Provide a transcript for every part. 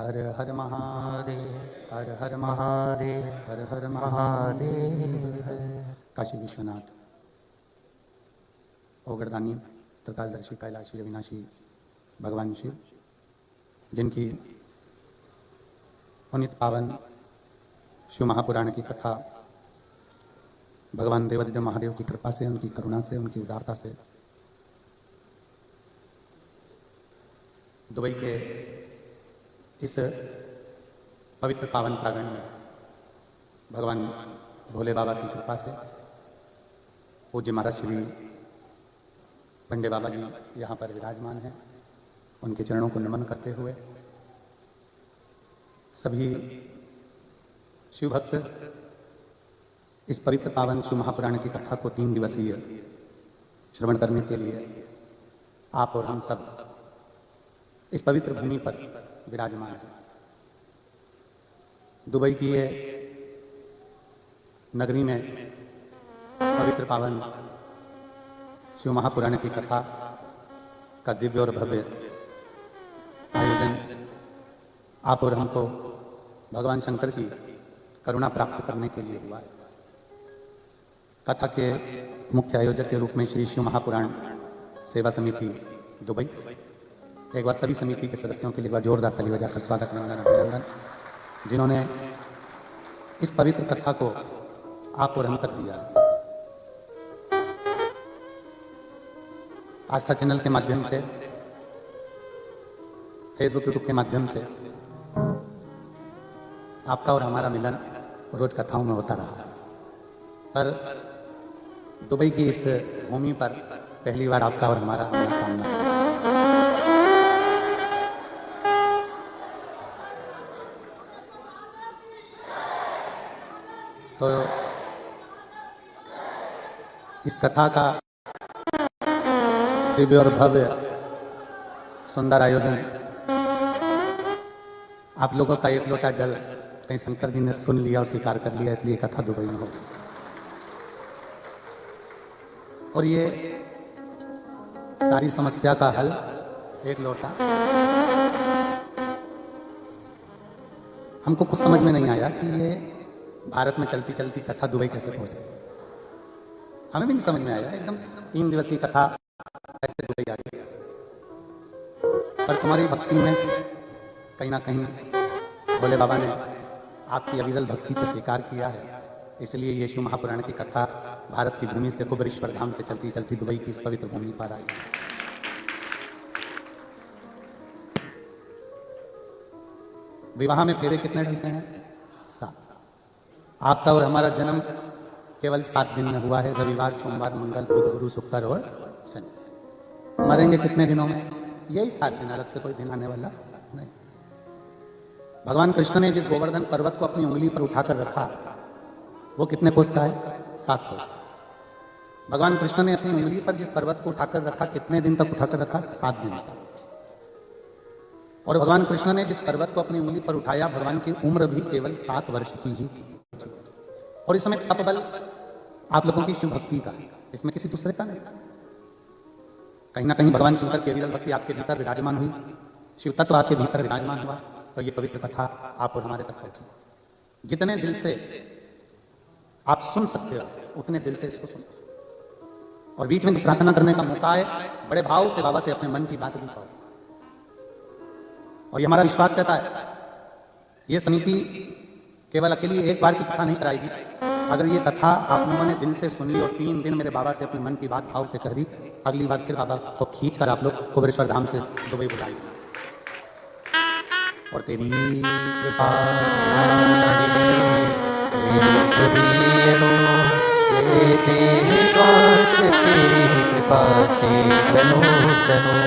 हर हर महादेव, हर हर महादेव, हर हर महादेव। काशी विश्वनाथ ओगरदानी त्रिकालदर्शी कैलाशी अविनाशी भगवान शिव, जिनकी पुनित पावन शिव महापुराण की कथा भगवान देवादिदेव महादेव की कृपा से, उनकी करुणा से, उनकी उदारता से दुबई के इस पवित्र पावन प्रांगण में भगवान भोले बाबा की कृपा से पूज्य महाराज श्री पंडे बाबा जी यहाँ पर विराजमान हैं। उनके चरणों को नमन करते हुए सभी शिव भक्त इस पवित्र पावन शिव महापुराण की कथा को 3 दिवसीय श्रवण करने के लिए आप और हम सब इस पवित्र भूमि पर विराजमान है। दुबई की ये नगरी में पवित्र पावन शिव महापुराण की कथा का दिव्य और भव्य आयोजन आप और हमको भगवान शंकर की करुणा प्राप्त करने के लिए हुआ है। कथा के मुख्य आयोजक के रूप में श्री शिव महापुराण सेवा समिति दुबई, एक बार सभी समिति के सदस्यों के लिए एक बार जोरदार ताली बजाकर स्वागत अभिनंदन, जिन्होंने इस पवित्र कथा को आप और हम तक दिया। आस्था चैनल के माध्यम से, फेसबुक यूट्यूब के माध्यम से आपका और हमारा मिलन रोज कथाओं में होता रहा, पर दुबई की इस भूमि पर पहली बार आपका और हमारा आमना सामना है। तो इस कथा का दिव्य और भव्य सुंदर आयोजन, आप लोगों का एक लोटा जल कहीं शंकर जी ने सुन लिया और स्वीकार कर लिया, इसलिए कथा दुबई में हो। और ये सारी समस्या का हल एक लोटा। हमको कुछ समझ में नहीं आया कि ये भारत में चलती चलती कथा दुबई कैसे पहुंच गई। हमें भी नहीं समझ में आया, एकदम 3 दिवसीय कथा कैसे दुबई आ गई। पर तुम्हारी भक्ति में कहीं ना कहीं भोले बाबा ने आपकी अविरल भक्ति को स्वीकार किया है, इसलिए ये शिव महापुराण की कथा भारत की भूमि से कुबेरेश्वर धाम से चलती चलती दुबई की इस पवित्र भूमि पर आई। विवाह में फेरे कितने डलते हैं? 7। आपका और हमारा जन्म केवल 7 दिन में हुआ है, रविवार, सोमवार, मंगल, बुध, गुरु, शुक्र और शनि। मरेंगे कितने दिनों में? यही 7 दिन, अलग से कोई दिन आने वाला नहीं। भगवान कृष्ण ने जिस गोवर्धन पर्वत को अपनी उंगली पर उठाकर रखा, वो कितने कोस का है? 7 कोस। भगवान कृष्ण ने अपनी उंगली पर जिस पर्वत को उठाकर रखा, कितने दिन तक उठाकर रखा? 7 दिन तक। और भगवान कृष्ण ने जिस पर्वत को अपनी उंगली पर उठाया, भगवान की उम्र भी केवल 7 वर्ष की ही थी। और इस समय तप बल आप लोगों की शिव भक्ति का है, इसमें किसी दूसरे का नहीं। कहीं ना कहीं भगवान शंकर की अविरल भक्ति आपके भीतर विराजमान हुई, शिव तत्व आपके भीतर विराजमान हुआ, तो ये पवित्र कथा आप और हमारे तक पहुंची। जितने दिल से आप सुन सकते हो, उतने दिल से इसको सुनो। और बीच में जो प्रार्थना करने का मौका है, बड़े भाव से बाबा से अपने मन की बात भी कहो। और ये हमारा विश्वास कहता है, ये समिति केवल अकेली एक बार की कथा नहीं कराएगी। अगर ये कथा आप लोगों ने दिल से सुन ली और 3 दिन मेरे बाबा से अपने मन की बात भाव से कर दी, अगली बार फिर बाबा को खींच कर आप लोग कुबेरेश्वर धाम से दुबई बुलाएंगे। और तेरी कृपा लेते हैं श्वास तेरी कृपा से तनो तनो।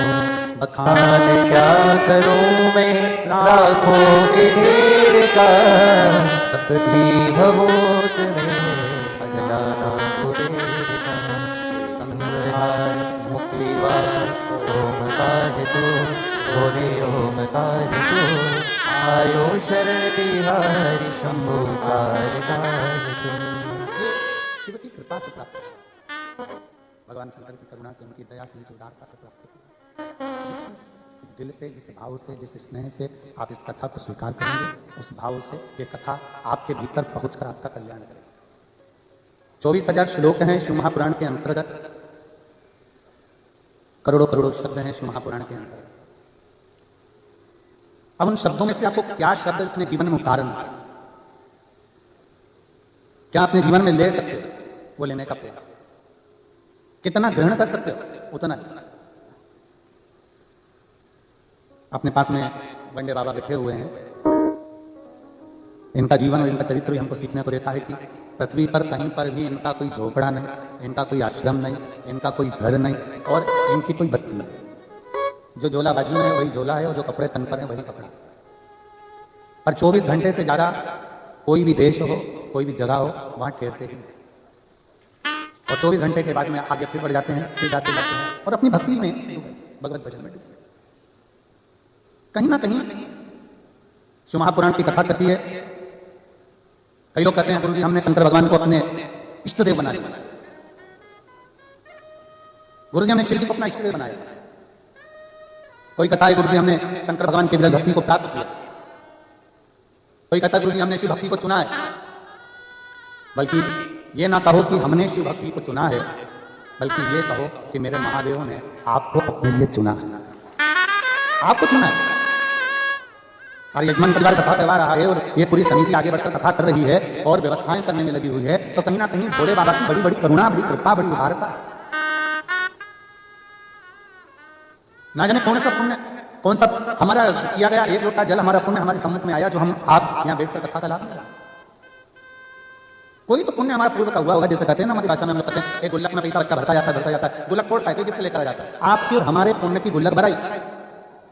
बखान क्या करूं मैं लाखों के ढेर का, सबकी भवोत में अजलाना कुबेर का। कंगहार मुक्तिवार ओमकार तू, भोले ओमकार तू। आयो शरण बिहारी शंभु कारतार तू। शिव की कृपा से प्राप्त है, भगवान शंकर की करुणा से, उनकी दया से, उनकी उदारता से प्राप्त है। दिल से, जिस भाव से, जिस स्नेह से आप इस कथा को स्वीकार करेंगे, उस भाव से ये कथा आपके भीतर पहुंचकर आपका कल्याण करेगी। 24,000 श्लोक हैं शिव महापुराण के अंतर्गत, करोड़ों करोड़ों शब्द हैं शिव महापुराण के अंतर्गत। अब उन शब्दों में से आपको क्या शब्द अपने जीवन में उतारना है, क्या अपने जीवन में ले सकते हो, वो लेने का प्रयास करो। कितना ग्रहण कर सकते हो उतना ही। अपने पास में बंडे बाबा बैठे हुए हैं, इनका जीवन और इनका चरित्र भी हमको सीखने को देता है कि पृथ्वी पर कहीं पर भी इनका कोई झोपड़ा नहीं, इनका कोई आश्रम नहीं, इनका कोई घर नहीं और इनकी कोई बस्ती नहीं। जो झोला बाजू में है वही झोला है और जो कपड़े तन पर है वही कपड़ा है। पर 24 घंटे से ज्यादा कोई भी देश हो, कोई भी जगह हो, वहां ठहरते ही नहीं। और 24 घंटे के बाद में आगे फिर बढ़ जाते हैं, फिर जाते जाते हैं और अपनी भक्ति में, भगवत भजन में डूबे। कहीं ना कहीं शिव महापुराण की कथा करती है। कई लोग कहते हैं गुरुजी हमने शंकर भगवान को अपने इष्ट देव बना लिया, गुरुजी हमने शिव जी को अपना इष्ट देव बनाया। कोई कहता है गुरुजी हमने शंकर भगवान की विरल भक्ति को प्राप्त किया, कोई कहता है गुरुजी हमने शिव भक्ति को चुना है। बल्कि ये ना कहो कि हमने शिव भक्ति को चुना है, बल्कि ये कहो कि मेरे महादेव ने आपको अपने लिए चुना है, आपको चुना है। और यजमान परिवार कथा करवा रहा है और ये पूरी समिति आगे बढ़कर कथा कर रही है और व्यवस्थाएं करने में लगी हुई है, तो कहीं ना कहीं भोले बाबा की बड़ी बड़ी करुणा, बड़ी कृपा, बड़ी उदारता है। ना जाने कौन सा पुण्य, कौन सा हमारा किया गया एक लोटा जल हमारा पुण्य हमारे सम्मुख में आया, जो हम आप यहाँ बैठकर कथा का लाभ ले रहा। कोई तो पुण्य हमारा पूर्व का हुआ होगा। जैसे कहते हैं ना हमारी भाषा में हम लोग कहते हैं एक गुल्लक में पैसा बच्चा भरता जाता है, गुल्लक फोड़ता है, गिफ्ट लेकर आ जाता है। आपकी और हमारे पुण्य की गुल्लक भराई,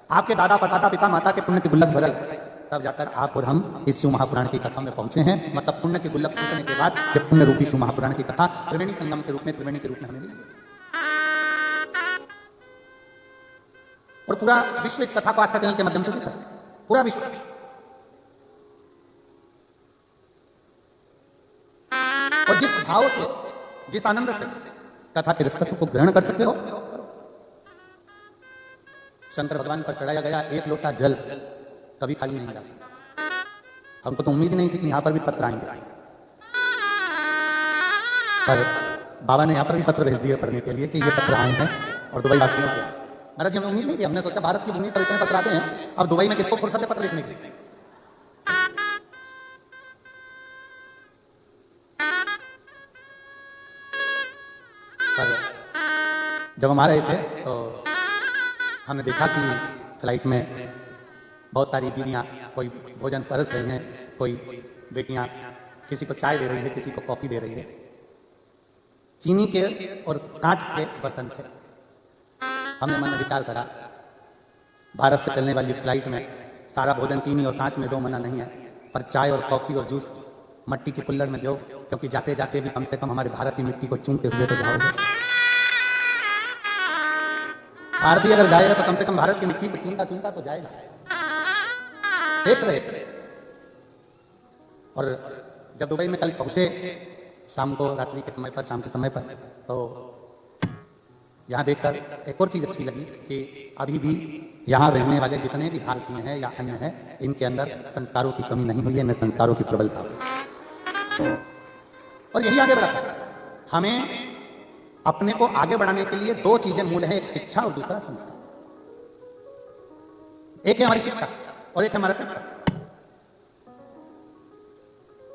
आपके दादा परदादा पिता माता के पुण्य की गुल्लक भराई, तब जाकर आप और हम इस शिव महापुराण की कथा में पहुंचे हैं। मतलब पुण्य की गुल्लक फूटने के बाद ये पुण्य रूपी शिव महापुराण की कथा त्रिवेणी संगम के रूप में, त्रिवेणी के रूप में हमें मिली और पूरा विश्व इस कथा को आस्था चैनल के माध्यम से देखा, पूरा विश्व। और जिस भाव से, जिस आनंद से कथा के रसतत्व को ग्रहण कर सकते हो, शंकर भगवान पर चढ़ाया गया एक लोटा जल कभी खाली नहीं जाता। हमको तो उम्मीद ही नहीं थी कि यहां पर भी पत्र आएंगे, पर बाबा ने यहां पर भी पत्र भेज दिए पढ़ने के लिए कि ये पत्र आए हैं और दुबई वासियों को। महाराज जी हमें उम्मीद नहीं थी, हमने सोचा भारत की भूमि पर इतने पत्र आते हैं, अब दुबई में किसको फुर्सत है पत्र लिखने की। पर जब हम आ रहे थे तो हमने देखा कि फ्लाइट में बहुत सारी दीदियाँ कोई भोजन परस रही हैं, कोई बेटियाँ किसी को चाय दे रही है, किसी को कॉफी दे रही है। चीनी के और कांच के बर्तन थे। हमने मन में विचार करा, भारत से चलने वाली फ्लाइट में सारा भोजन चीनी और कांच में दो मना नहीं है, पर चाय और कॉफी और जूस मट्टी की कुल्हड़ में दो, क्योंकि जाते जाते भी कम से कम हमारे भारत की मिट्टी को चूमते हुए तो जाओगे। भारतीय अगर जाएगा तो कम से कम भारत की मिट्टी को चूमता चूमता तो जाएगा। देख रहे थे। और जब दुबई में कल पहुंचे शाम को, रात्रि के समय पर, शाम के समय पर, तो यहाँ देखकर एक और चीज अच्छी लगी कि अभी भी यहाँ रहने वाले जितने भी भारतीय हैं या अन्य हैं, इनके अंदर संस्कारों की कमी नहीं हुई है, न संस्कारों की प्रबलता हुई। और यही आगे बढ़ा हमें अपने को आगे बढ़ाने के लिए दो चीजें मूल है, एक शिक्षा और दूसरा संस्कार। एक है हमारी शिक्षा और एक है हमारा संस्कार।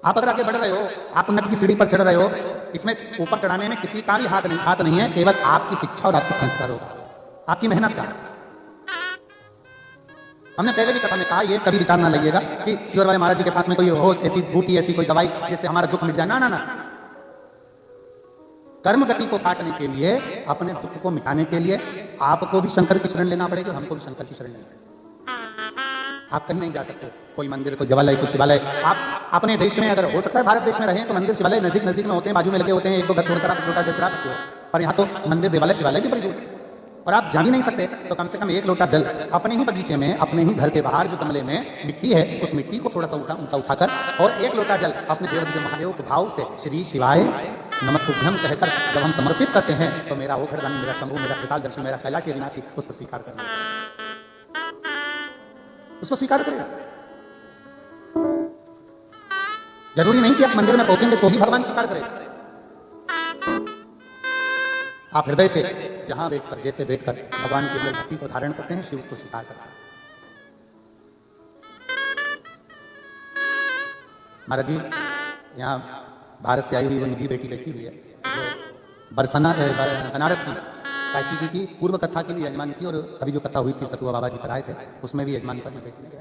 आप अगर आगे बढ़ रहे हो, आप उन्नति की सीढ़ी पर चढ़ रहे हो, इसमें ऊपर चढ़ाने में किसी का भी हाथ नहीं है, केवल आपकी शिक्षा और आपके संस्कार होगा, आपकी मेहनत का। हमने पहले भी कथा में कहा, ये कभी विचार ना लगिएगा कि शिवर वाले महाराज जी के पास में कोई हो ऐसी बूटी, ऐसी कोई दवाई जिससे हमारा दुख मिट जाए। ना ना ना, कर्म गति को काटने के लिए, अपने दुख को मिटाने के लिए आपको भी शंकर की शरण लेना पड़ेगा, हमको भी शंकर की शरण लेना पड़ेगा। आप कहीं नहीं जा सकते, कोई मंदिर, कोई देवालय, कोई शिवालय। आप अपने देश में, अगर हो सकता है भारत देश में रहें तो मंदिर शिवालय नजदीक नजदीक में होते हैं, बाजू में लगे होते हैं, एक दो घर छोड़कर आप लोटा जल चढ़ा सकते हो। पर यहाँ तो मंदिर, देवालय, शिवालय भी बड़ी दूर और आप जा भी नहीं सकते, तो कम से कम एक लोटा जल अपने ही बगीचे में, अपने ही घर के बाहर जो गमले में मिट्टी है, उस मिट्टी को थोड़ा सा ऊंचा उठाकर और एक लोटा जल अपने देव महादेव के भाव से श्री शिवाय नमस्तुभ्यम कहकर जब हम समर्पित करते हैं, तो मेरा ओखड़दानी, मेरा शंभु, मेरा कृपाल दर्शन, मेरा कैलाशी अविनाशी उसको स्वीकार करना। उसको स्वीकार करेगा। जरूरी नहीं कि आप मंदिर में पहुंचेंगे तो ही भगवान स्वीकार करेगा। आप हृदय से जहां बैठकर जैसे बैठकर भगवान की अंदर भक्ति को धारण करते हैं, शिव उसको स्वीकार करता है। महाराज जी यहाँ भारत से आई हुई वो निधि बेटी बैठी हुई है, जो बनारस की काशी जी की पूर्व कथा की भी यजमान थी, और अभी जो कथा हुई थी सतुआ बाबा जी कराए थे उसमें भी यजमान पर बेटी ने गए।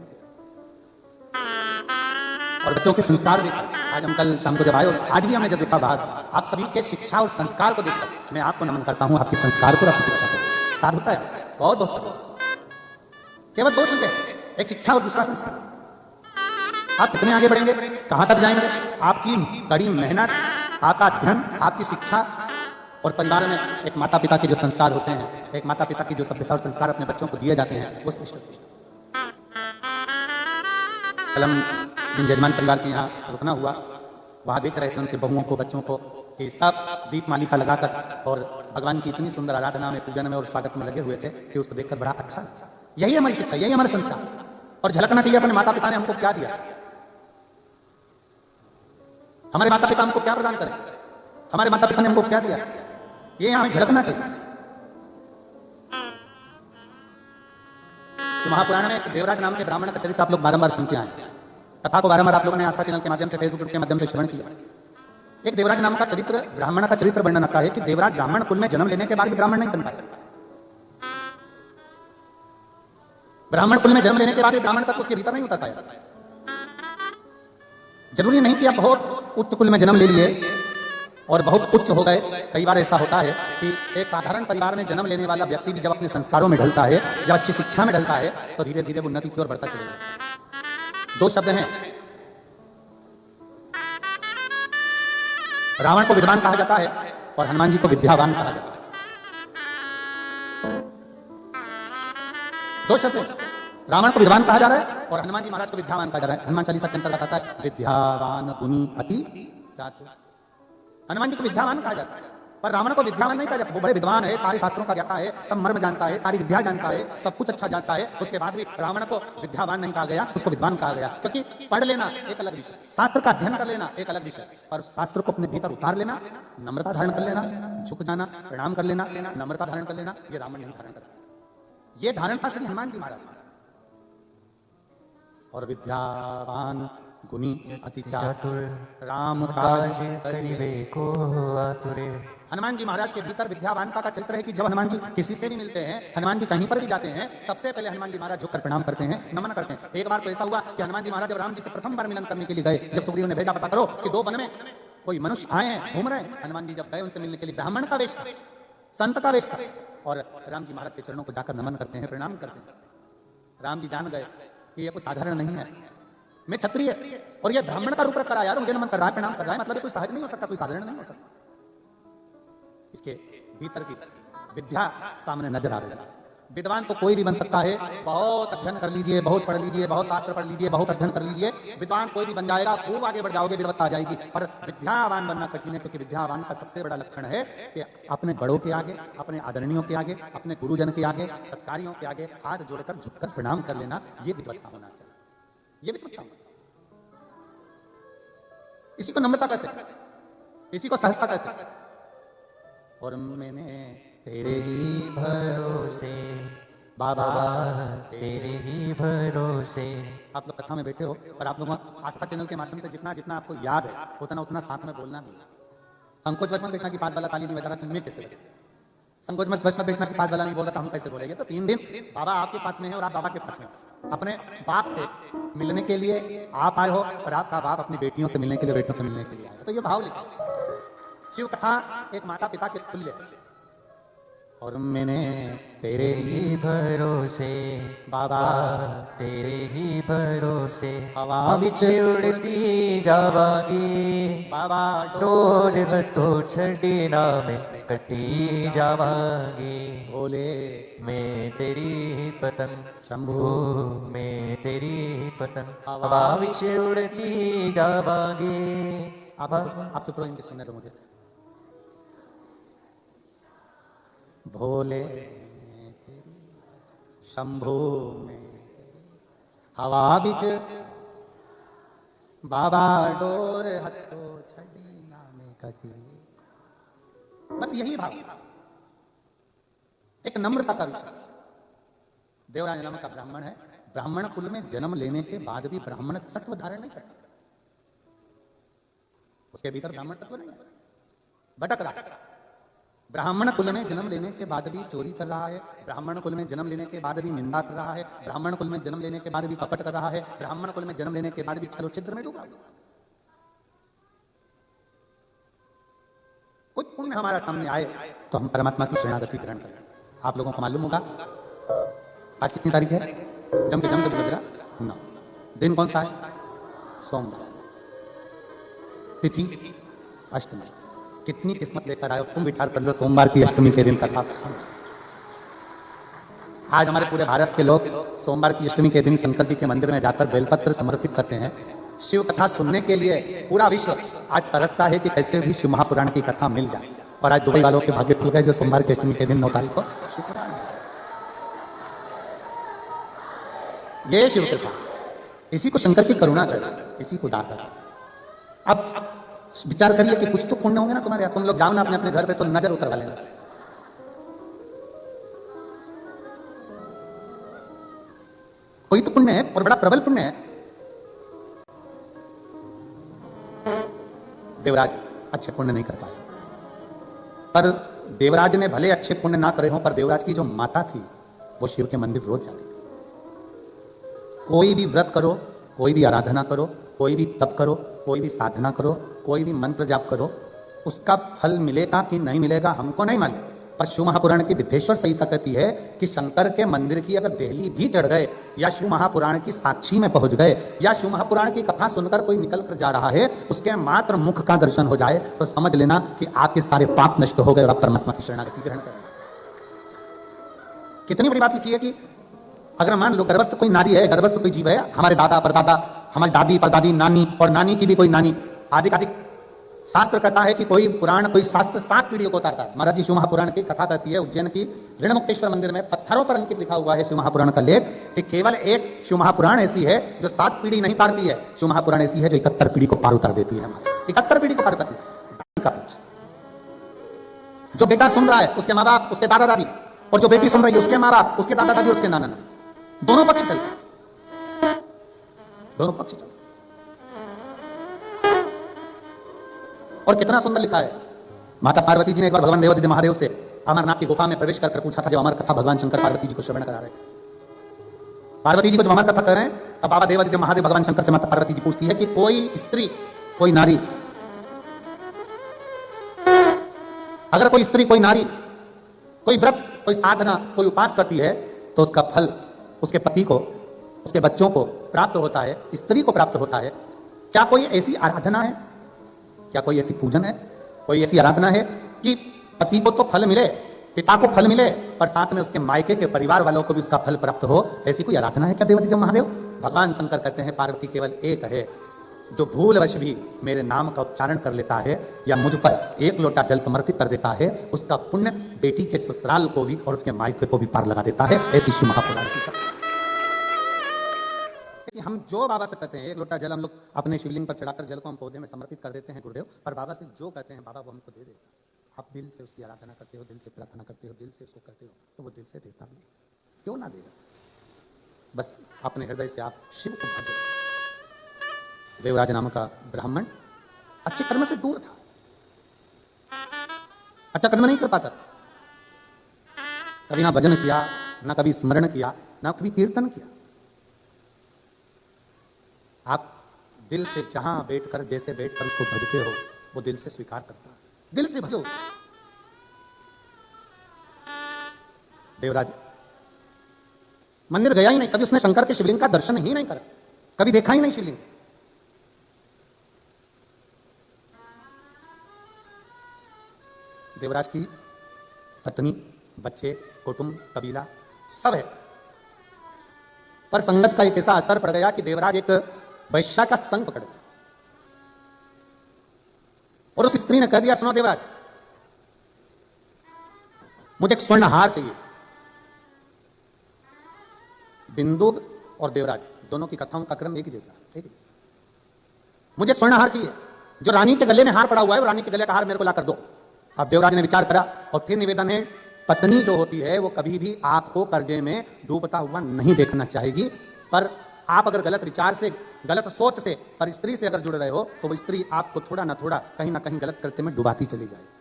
और बच्चों के संस्कार देखकर आज हम कल शाम को जब आए, और आज भी हमने जब देखा बाहर, आप सभी के शिक्षा और संस्कार को देखकर मैं आपको नमन करता हूं, आपके संस्कार को और आपकी शिक्षा को। साथ होता है बहुत बहुत, केवल दो चीजें, एक शिक्षा और दूसरा संस्कार। आप कितने आगे बढ़ेंगे, कहां तक जाएंगे, आपकी कड़ी मेहनत, आपका अध्ययन, आपकी शिक्षा, और परिवार में एक माता पिता के जो संस्कार होते हैं, एक माता पिता की जो सभ्यता और संस्कार अपने बच्चों को दिए जाते हैं, वो श्रेष्ठ। कल हम जिन जजमान परिवार के यहाँ रुकना हुआ, वहां देख रहे थे उनके बहुओं को, बच्चों को कि सब दीप मालिका लगाकर और भगवान की इतनी सुंदर आराधना में, पूजन में और स्वागत में लगे हुए थे कि उसको देखकर बड़ा अच्छा लगा। यही हमारी शिक्षा, यही हमारे संस्कार। और झलकना के लिए अपने माता पिता ने हमको क्या दिया, हमारे माता पिता हमको क्या प्रदान करें, हमारे माता पिता ने हमको क्या दिया, ये हमें झलकना चाहिए। महापुराण में एक देवराज नाम के ब्राह्मण का चरित्र आप लोग बारंबार सुनते आए, कथा को बारंबार आप लोगों ने आस्था चैनल के माध्यम से, फेसबुक के माध्यम से श्रवण किया। एक देवराज नाम का चरित्र, ब्राह्मण का चरित्र वर्णन आता है कि देवराज ब्राह्मण कुल में जन्म लेने के बाद भी ब्राह्मण नहीं बन पाया। ब्राह्मण कुल में जन्म लेने के बाद भी ब्राह्मण तक उसके भीतर नहीं उतर पाया। जरूरी नहीं कि आप बहुत उच्च कुल में जन्म ले लिए और बहुत उच्च हो गए। कई बार ऐसा होता है कि एक साधारण परिवार में जन्म लेने वाला व्यक्ति भी जब अपने संस्कारों में ढलता है, जब अच्छी शिक्षा में ढलता है, तो धीरे धीरे वो उन्नति की ओर बढ़ता चलेगा। दो शब्द हैं, रावण को विद्वान कहा जाता है और हनुमान जी को विद्यावान कहा जाता है। दो शब्द हैं, रावण को विद्वान कहा जा रहा है और हनुमान जी महाराज को विद्यावान कहा जा रहा है। हनुमान चालीसा के अंतर्गत आता है विद्यावान गुणी अति चातुर। हनुमान जी को विद्यावान कहा जाता है, पर रावण को विद्यावान नहीं कहा जाता। वो बड़े विद्वान है, सारे शास्त्रों का ज्ञाता है, सब मर्म जानता है, सारी विद्या जानता है, सब कुछ अच्छा जानता है, उसके बाद भी रावण को विद्यावान नहीं कहा गया, उसको विद्वान कहा गया। क्योंकि पढ़ लेना एक अलग विषय, शास्त्र का अध्ययन कर लेना एक अलग विषय, पर शास्त्र को अपने भीतर उतार लेना, नम्रता धारण कर लेना, झुक जाना, प्रणाम कर लेना, नम्रता धारण कर लेना, ये रावण नहीं धारण करता। ये धारण था श्री हनुमान जी महाराज। और विद्यावान गुणी अति चातुर, राम काज करिबे को आतुर। हनुमान जी महाराज के भीतर विद्यावानता का चरित्र है कि जब हनुमान जी किसी से भी मिलते हैं, हनुमान जी कहीं पर भी जाते हैं, सबसे पहले हनुमान जी महाराज झुककर प्रणाम करते हैं, नमन करते हैं। एक बार तो ऐसा हुआ कि हनुमान जी महाराज जब राम जी से प्रथम बार मिलन करने के लिए गए, जब सुग्रीव ने भेजा पता करो कि दो वन में कोई मनुष्य आए हैं, घूम रहे हैं, हनुमान जी जब गए उनसे मिलने के लिए, ब्राह्मण का वेश था, संत का वेश था, और राम जी महाराज के चरणों को जाकर नमन करते हैं, प्रणाम करते हैं। राम जी जान गए कि ये कोई साधारण नहीं है, मैं क्षत्रिय और ये ब्राह्मण का रूप रख कर आया और मुझे नमन कर रहा है, प्रणाम कर रहा है, मतलब ये कोई सहज नहीं हो सकता, कोई साधारण नहीं हो सकता। इसके भीतर की विद्या सामने नजर आ रही है। विद्वान तो कोई भी बन सकता है, बहुत अध्ययन कर लीजिए, बहुत पढ़ लीजिए, बहुत शास्त्र पढ़ लीजिए, बहुत अध्ययन कर लीजिए, विद्वान कोई भी बन जाएगा, खूब आगे बढ़ जाओगे, विद्वत्ता आ जाएगी। पर विद्यावान बनना कठिन है, क्योंकि विद्यावान का सबसे बड़ा लक्षण है कि अपने बड़ों के आगे, अपने आदरणीयों के आगे, अपने गुरुजन के आगे, सत्कारियों के आगे हाथ जोड़कर झुककर प्रणाम कर लेना, ये विद्वत्ता होना चाहिए, ये विद्वत्ता होना चाहिए। इसी को नम्रता कहते हैं, इसी को सहजता कहते हैं। और मैंने तेरे ही भरोसे बाबा, तेरे ही भरोसे। आप लोग कथा में बैठे हो, पर आप लोगों आस्था चैनल के माध्यम से जितना जितना आपको याद है उतना उतना साथ में बोलना भी है। संकोच वश मत बैठना कि पास वाला ताली नहीं बजा रहा, तुम्हें कैसे बजे। संकोच मत वश मत बैठना कि पास वाला नहीं बोल रहा, हम कैसे बोलेंगे। तो 3 दिन बाबा आपके पास में है और आप बाबा के पास में हो। अपने बाप से मिलने के लिए आप आए हो और आपका बाप अपनी बेटियों से मिलने के लिए, बेटियों से मिलने के लिए आए। तो ये भाव लिखा। शिव कथा एक माता पिता के तुल्य है। और मैंने तेरे ही भरोसे बाबा, तेरे ही भरोसे हवा विच उड़ती जावांगी बाबा, डोर तो छड़ी ना में कटी जावांगी। भोले मैं तेरी पतंग, शंभू मैं तेरी पतंग, हवा विच उड़ती जावांगी। आप तो थोड़ा इनकी सुनने दो मुझे। भोले शंभू में हवा बिच बाबा डोर हत्तो छड़ी नामे कटी। बस यही भाव, एक नम्रता का विषय। देवराज नाम का ब्राह्मण है, ब्राह्मण कुल में जन्म लेने के बाद भी ब्राह्मण तत्व धारण नहीं करता, उसके भीतर ब्राह्मण तत्व नहीं है, भटक रहा है। ब्राह्मण कुल में जन्म लेने के बाद भी चोरी कर रहा है, ब्राह्मण कुल में जन्म लेने के बाद भी निंदा कर रहा है, ब्राह्मण कुल में जन्म लेने के बाद भी कपट कर रहा है, ब्राह्मण कुल में जन्म लेने के बाद भी छल छिद्र में डूबा। कोई पुण्य हमारा सामने आए तो हम परमात्मा की शरणागति ग्रहण करें। आप लोगों को मालूम होगा आज कितनी तारीख है? जम के लग रहा 9। दिन कौन सा है? सोमवार। तिथि अष्टमी। कितनी किस्मत लेकर आए हो तुम, विचार कर लो। सोमवार की अष्टमी के दिन कथा पसंद। आज हमारे पूरे भारत के लोग सोमवार की अष्टमी के दिन शंकर जी के मंदिर में जाकर बेलपत्र समर्पित करते हैं। शिव कथा सुनने के लिए पूरा विश्व आज तरसता है कि कैसे भी शिव महापुराण की कथा मिल जाए। और आज दुबई वालों के भाग्य खुल गए जो सोमवार की अष्टमी के दिन 9 तारीख को ये शिव कृपा, इसी को शंकर की करुणा कर, इसी को दाता। अब विचार करिए कि कुछ तो पुण्य होंगे ना तुम्हारे। तुम लोग जाओ ना अपने अपने घर पे तो नजर उतरवा लेना। कोई तो पुण्य है और बड़ा प्रबल पुण्य है। देवराज अच्छे पुण्य नहीं कर पाए, पर देवराज ने भले अच्छे पुण्य ना करे हो, पर देवराज की जो माता थी वो शिव के मंदिर रोज जाती थी। कोई भी व्रत करो, कोई भी आराधना करो, कोई भी तप करो, कोई भी साधना करो, कोई भी मंत्र जाप करो, उसका फल मिलेगा कि नहीं मिलेगा हमको नहीं मालूम। पर शिव महापुराण की विद्येश्वर संहिता कहती है कि शंकर के मंदिर की अगर देहली भी चढ़ गए, या शिव महापुराण की साक्षी में पहुंच गए, या शिव महापुराण की कथा सुनकर कोई निकल कर जा रहा है, उसके मात्र मुख का दर्शन हो जाए तो समझ लेना कि आपके सारे पाप नष्ट हो गए और आप परमात्मा की शरणागति ग्रहण करें। कितनी बड़ी बात लिखी है कि अगर मान लो गर्भस्थ कोई नारी है, गर्भस्थ कोई जीव है, हमारे दादा परदादा, हमारी दादी परदादी, नानी और नानी की भी कोई नानी, आदि का शास्त्र कहता है कि कोई पुराण, कोई शास्त्र 7 पीढ़ियों को उतारता है। महाराज जी शिव महापुराण की कथा कहती है, उज्जैन की ऋणमुक्तेश्वर मंदिर में पत्थरों पर अंकित लिखा हुआ है शिव महापुराण का लेख कि केवल एक शिव महापुराण ऐसी है जो 7 पीढ़ी नहीं तारती है। शिव महापुराण ऐसी है जो 71 पीढ़ी को पार उतार देती है। 71 पीढ़ी को पार उतारती है। जो बेटा सुन रहा है उसके माँ बाप, उसके दादा दादी, और जो बेटी सुन रही है उसके माँ बाप, उसके दादा दादी, उसके नाना नानी, दोनों पक्ष चलते, दोनों पक्ष चलते। और कितना सुंदर लिखा है। माता पार्वती जी ने एक बार भगवान देवादिदेव महादेव से अमरनाथ की गुफा में प्रवेश कर पूछा था, जब अमर कथा भगवान शंकर पार्वती जी को श्रवण करा रहे थे। पार्वती जी को जब अमर कथा कर रहे हैं तब बाबा देवादिदेव महादेव भगवान शंकर से माता पार्वती जी पूछती है कि कोई स्त्री, कोई नारी, अगर कोई स्त्री, कोई नारी, कोई व्रत, कोई साधना, कोई उपास करती है तो उसका फल उसके पति को, उसके बच्चों को प्राप्त होता है, स्त्री को प्राप्त होता है। क्या कोई ऐसी आराधना है, क्या कोई ऐसी पूजन है, कोई ऐसी आराधना है कि पति को तो फल मिले, पिता को फल मिले, पर साथ में उसके मायके के परिवार वालों को भी उसका फल प्राप्त हो? ऐसी कोई आराधना है क्या देवादिदेव महादेव? भगवान शंकर कहते हैं पार्वती केवल एक है जो भूलवश भी मेरे नाम का उच्चारण कर लेता है या मुझ पर एक लोटा जल समर्पित कर देता है, उसका पुण्य बेटी के ससुराल को भी और उसके मायके को भी पार लगा देता है। ऐसी शिव महापुराण की कथा। हम जो बाबा से कहते हैं, एक लोटा जल हम लोग अपने शिवलिंग पर चढ़ाकर जल को हम पौधे में समर्पित कर देते हैं गुरुदेव, पर बाबा से जो कहते हैं बाबा वो हमको दे देता। आप दिल से उसकी आराधना करते हो, दिल से प्रार्थना करते हो, दिल से उसको कहते हो, तो वो दिल से देता भी, क्यों ना देगा। बस अपने हृदय से आप शिव को भजो। देवराज नाम का ब्राह्मण अच्छे कर्म से दूर था, अच्छा कर्म नहीं कर पाता, कभी ना भजन किया, ना कभी स्मरण किया, ना कभी कीर्तन किया। आप दिल से जहां बैठकर, जैसे बैठकर उसको भजते हो, वो दिल से स्वीकार करता है। दिल से भजो। देवराज मंदिर गया ही नहीं, कभी उसने शंकर के शिवलिंग का दर्शन ही नहीं करा, कभी देखा ही नहीं शिवलिंग। देवराज की पत्नी, बच्चे, कुटुंब, कबीला सब है, पर संगत का एक ऐसा असर पड़ गया कि देवराज एक वैश्या का संग पकड़ गया और उस स्त्री ने कह दिया, सुनो देवराज, मुझे एक स्वर्ण हार चाहिए। बिंदु और देवराज दोनों की कथाओं का क्रम एक ही जैसा, एक ही जैसा। मुझे स्वर्ण हार चाहिए, जो रानी के गले में हार पड़ा हुआ है वो रानी के गले का हार मेरे को ला कर दो। अब देवराज ने विचार करा और फिर निवेदन है, पत्नी जो होती है वो कभी भी आपको कर्जे में डूबता हुआ नहीं देखना चाहेगी, पर आप अगर गलत विचार से, गलत सोच से पर स्त्री से अगर जुड़ रहे हो तो वो स्त्री आपको थोड़ा ना थोड़ा कहीं ना कहीं गलत करते में डुबाती चली जाएगी।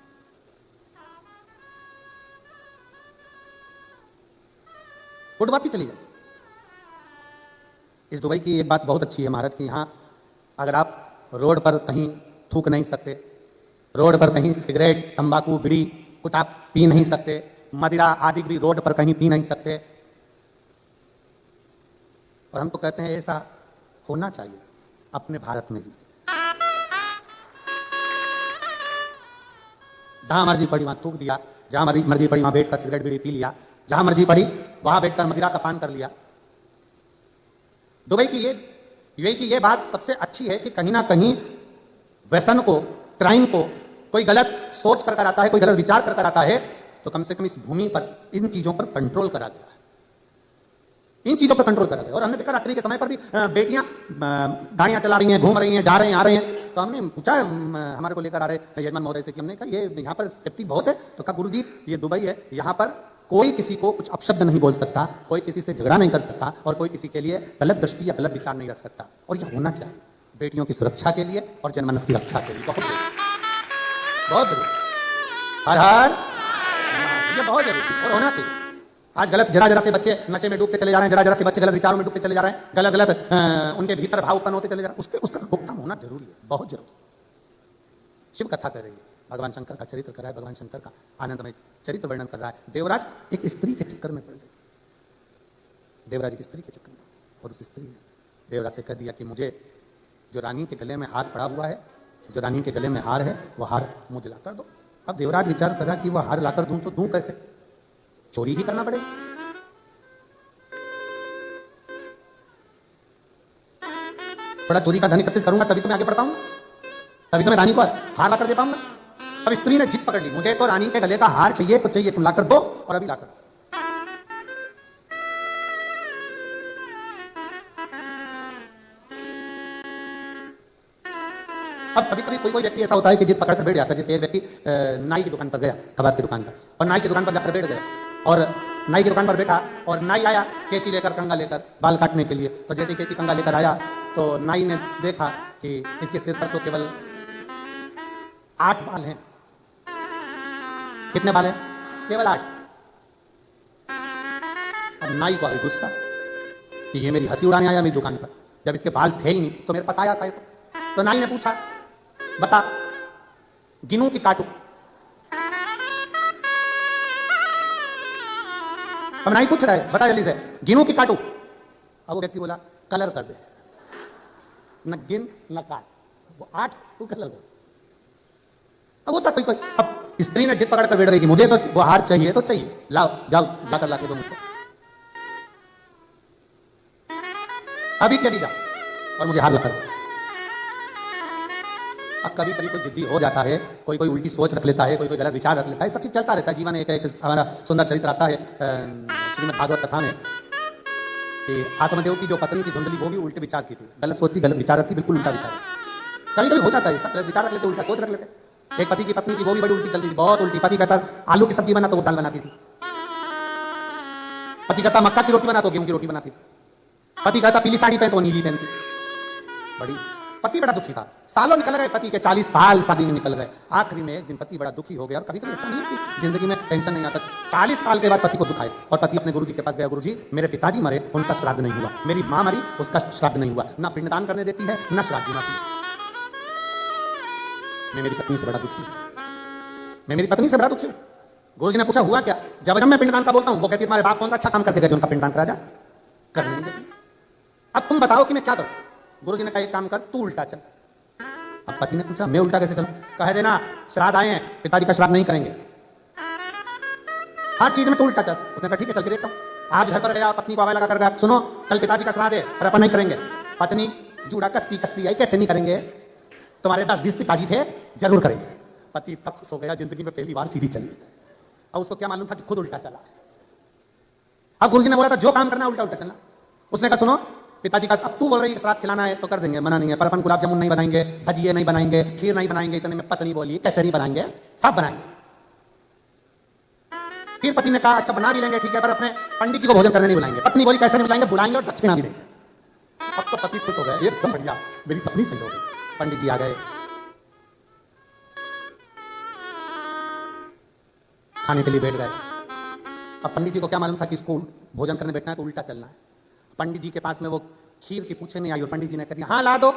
वो डुबाती चली जाएगी। इस दुबई की एक बात बहुत अच्छी है महाराज कि यहाँ अगर आप रोड पर कहीं थूक नहीं सकते, रोड पर कहीं सिगरेट, तंबाकू, बीड़ी कुछ आप पी नहीं सकते, मदिरा आदि भी रोड पर कहीं पी नहीं सकते। और हम तो कहते हैं ऐसा होना चाहिए अपने भारत में भी। जहां मर्जी पड़ी वहां थूक दिया, जहां मर्जी पड़ी वहां बैठकर सिगरेट बीड़ी पी लिया, जहां मर्जी पड़ी वहां बैठकर मदिरा का पान कर लिया। दुबई की यूएई की ये बात सबसे अच्छी है कि कहीं ना कहीं व्यसन को, क्राइम को कोई गलत सोच कर आता है, कोई गलत विचार कर आता है तो कम से कम इस भूमि पर इन चीजों पर कंट्रोल करा गया है, इन चीजों पर कंट्रोल करा गया। और हमने देखा रात्रि के समय पर भी बेटियां गाड़ियां चला रही हैं, घूम रही हैं, जा रहे हैं, आ रहे हैं। तो हमने पूछा हमारे को लेकर आ रहे यजमान महोदय से कि हमने कहा ये यहाँ पर सेफ्टी बहुत है, तो कहा गुरुजी ये दुबई है, यहाँ पर कोई किसी को कुछ अपशब्द नहीं बोल सकता, कोई किसी से झगड़ा नहीं कर सकता और कोई किसी के लिए गलत दृष्टि या गलत विचार नहीं रख सकता। और यह होना चाहिए बेटियों की सुरक्षा के लिए और जनमानस की रक्षा के लिए, बहुत जरूरी, बहुत जरूरी। हर हर, ये बहुत जरूरी और होना चाहिए। आज गलत जरा से बच्चे नशे में डूबते चले जा रहे हैं, जरा से बच्चे गलत विचारों में डूबते चले जा रहे हैं, गलत उनके भीतर भाव उत्पन्न होते चले जा रहे हैं, उसका रोकथाम होना जरूरी है, बहुत जरूरी। शिव कथा कर रही है, भगवान शंकर का चरित्र कर रहा है, भगवान शंकर का आनंदमय चरित्र वर्णन कर रहा है। देवराज एक स्त्री के चक्कर में पड़ गए, देवराज एक स्त्री के चक्कर में, और उस स्त्री ने देवराज से कह दिया कि मुझे जो रानी के गले में हार पड़ा हुआ है, जो रानी के गले में हार है, वह हार मुझे ला कर दो। अब देवराज विचार कर रहा कि वह हार लाकर दूं तो दूं कैसे, चोरी ही करना पड़ेगा। थोड़ा चोरी का धन एकत्रित करूंगा तभी तो मैं आगे बढ़ पाऊंगा, तभी तो मैं रानी को हार लाकर दे पाऊंगा। अब स्त्री ने जिद पकड़ ली, मुझे तो रानी के गले का हार चाहिए तो चाहिए, तुम लाकर दो और अभी लाकर। अब कभी कभी कोई व्यक्ति ऐसा होता है कि जिद पकड़कर बैठ जाता है। जैसे एक व्यक्ति नाई की दुकान पर गया, खबास की दुकान पर, और नाई की दुकान पर जाकर बैठ गया और नाई की दुकान पर बैठा और नाई आया कैंची लेकर, कंगा लेकर बाल काटने के लिए। तो जैसे कैंची कंगा लेकर आया तो नाई ने देखा कि इसके सिर पर तो केवल 8 बाल हैं। कितने बाल हैं? केवल 8। अब नाई को आई गुस्सा कि ये मेरी हंसी उड़ाने आया मेरी दुकान पर, जब इसके बाल थे ही नहीं तो मेरे पास आया था। तो नाई ने पूछा, बता गिनूं कि काटूं? अब नाई पूछ रहा है, बता जल्दी से, गिनूं कि काटूं? अब वो व्यक्ति बोला, कलर कर दे, न गिन न काट, वो 8 तू कलर कर। अब वो तक कोई अब स्त्री ने जिद पकड़ कर बैठ गई कि मुझे तो वो हार चाहिए तो चाहिए, लाओ जाओ जाकर लाके दो मुझको, अभी चली जाओ और मुझे हार लाकर दो। अब कभी कभी कोई जिद्दी हो जाता है, कोई कोई उल्टी सोच रख लेता है, कोई कोई गलत विचार रख लेता है, सब चीज चलता रहता है जीवन। एक हमारा सुंदर चरित्र आता है श्रीमद् भागवत कथा में कि आत्मदेव की जो पत्नी थी धुंधली, वो भी उल्टे विचार की थी, गलत सोचती, गलत विचार रखती, बिल्कुल उल्टा विचार। कभी कभी हो जाता है, सब गलत विचार रख लेते, उल्टा सोच रख लेते। एक पति की पत्नी थी, वो भी बड़ी उल्टी चलती थी, बहुत उल्टी। पति कहता आलू की सब्जी बना तो वो दाल बनाती थी, पति कहता मक्का की रोटी बना तो गेहूं की रोटी बनाती थी, पति कहता पीली साड़ी पहन तो नीली पहनती। बड़ी पति बड़ा दुखी था, सालों निकल गए, पति के 40 साल शादी में निकल गए। आखिरी में एक दिन पति बड़ा दुखी हो गया। और कभी कभी ऐसा नहीं है कि जिंदगी में टेंशन नहीं आता, 40 साल के बाद पति को दुख आए और पति अपने गुरुजी के पास गया, गुरुजी मेरे पिताजी मरे, उनका श्राद्ध नहीं हुआ, मेरी मां मरी, उसका श्राद्ध नहीं हुआ, ना पिंडदान करने देती है ना श्राद्ध जिमाती है, मैं मेरी पत्नी से बड़ा दुखी हूं, मैं मेरी पत्नी से बड़ा दुखी हूं। गुरुजी ने पूछा हुआ क्या? जब मैं पिंडदान का बोलता हूं वो कहती है तुम्हारे बाप कौन सा अच्छा काम करते गए जो उनका पिंडदान करा जा, करने नहीं देती। अब तुम बताओ कि मैं क्या करूं? गुरुजी ने कहा एक काम कर, तू उल्टा चल। अब पति ने पूछा मैं उल्टा कैसे चलूं? कह देना श्राद्ध आए हैं, पिताजी का श्राद्ध नहीं करेंगे, हर चीज में तू उल्टा चल। उसने कहा ठीक है चल के देखता हूं। आज घर पर गया, पत्नी को आवाज लगा कर गया, सुनो कल पिताजी का श्राद्ध है पर अपन नहीं करेंगे। पत्नी जूड़ा कसती कसती आई, कैसे नहीं करेंगे, तुम्हारे 10-20 पिताजी थे, जरूर करेंगे। पति तक सो गया, जिंदगी में पहली बार सीधी चली। अब उसको क्या मालूम था कि खुद उल्टा चला। अब गुरुजी ने बोला था जो काम करना उल्टा उल्टा चलना। उसने कहा सुनो पिताजी का, अब तू बोल रही है श्राद्ध खिलाना है तो कर देंगे, मना नहीं है, पर अपन गुलाब जामुन नहीं बनाएंगे, भजिए नहीं बनाएंगे, खीर नहीं बनाएंगे। इतने में पत्नी बोली कैसे नहीं बनाएंगे, सब बनाएंगे। फिर पति ने कहा अच्छा बना भी लेंगे ठीक है, पर अपने पंडित जी को भोजन करने नहीं बुलाएंगे। पत्नी बोली कैसे नहीं बुलाएंगे, बुलाएंगे और दक्षिणा भी देंगे। अब तो पति खुश हो गए, एकदम बढ़िया, मेरी पत्नी सही हो गई। पंडित जी आ गए, खाने के लिए बैठ गए। अब पंडित जी को क्या मालूम था कि इसको भोजन करने बैठना है तो उल्टा चलना है। पंडित जी के पास में वो खीर की पूछे नहीं आई और पंडित जी ने कह दिया हाँ ला दो।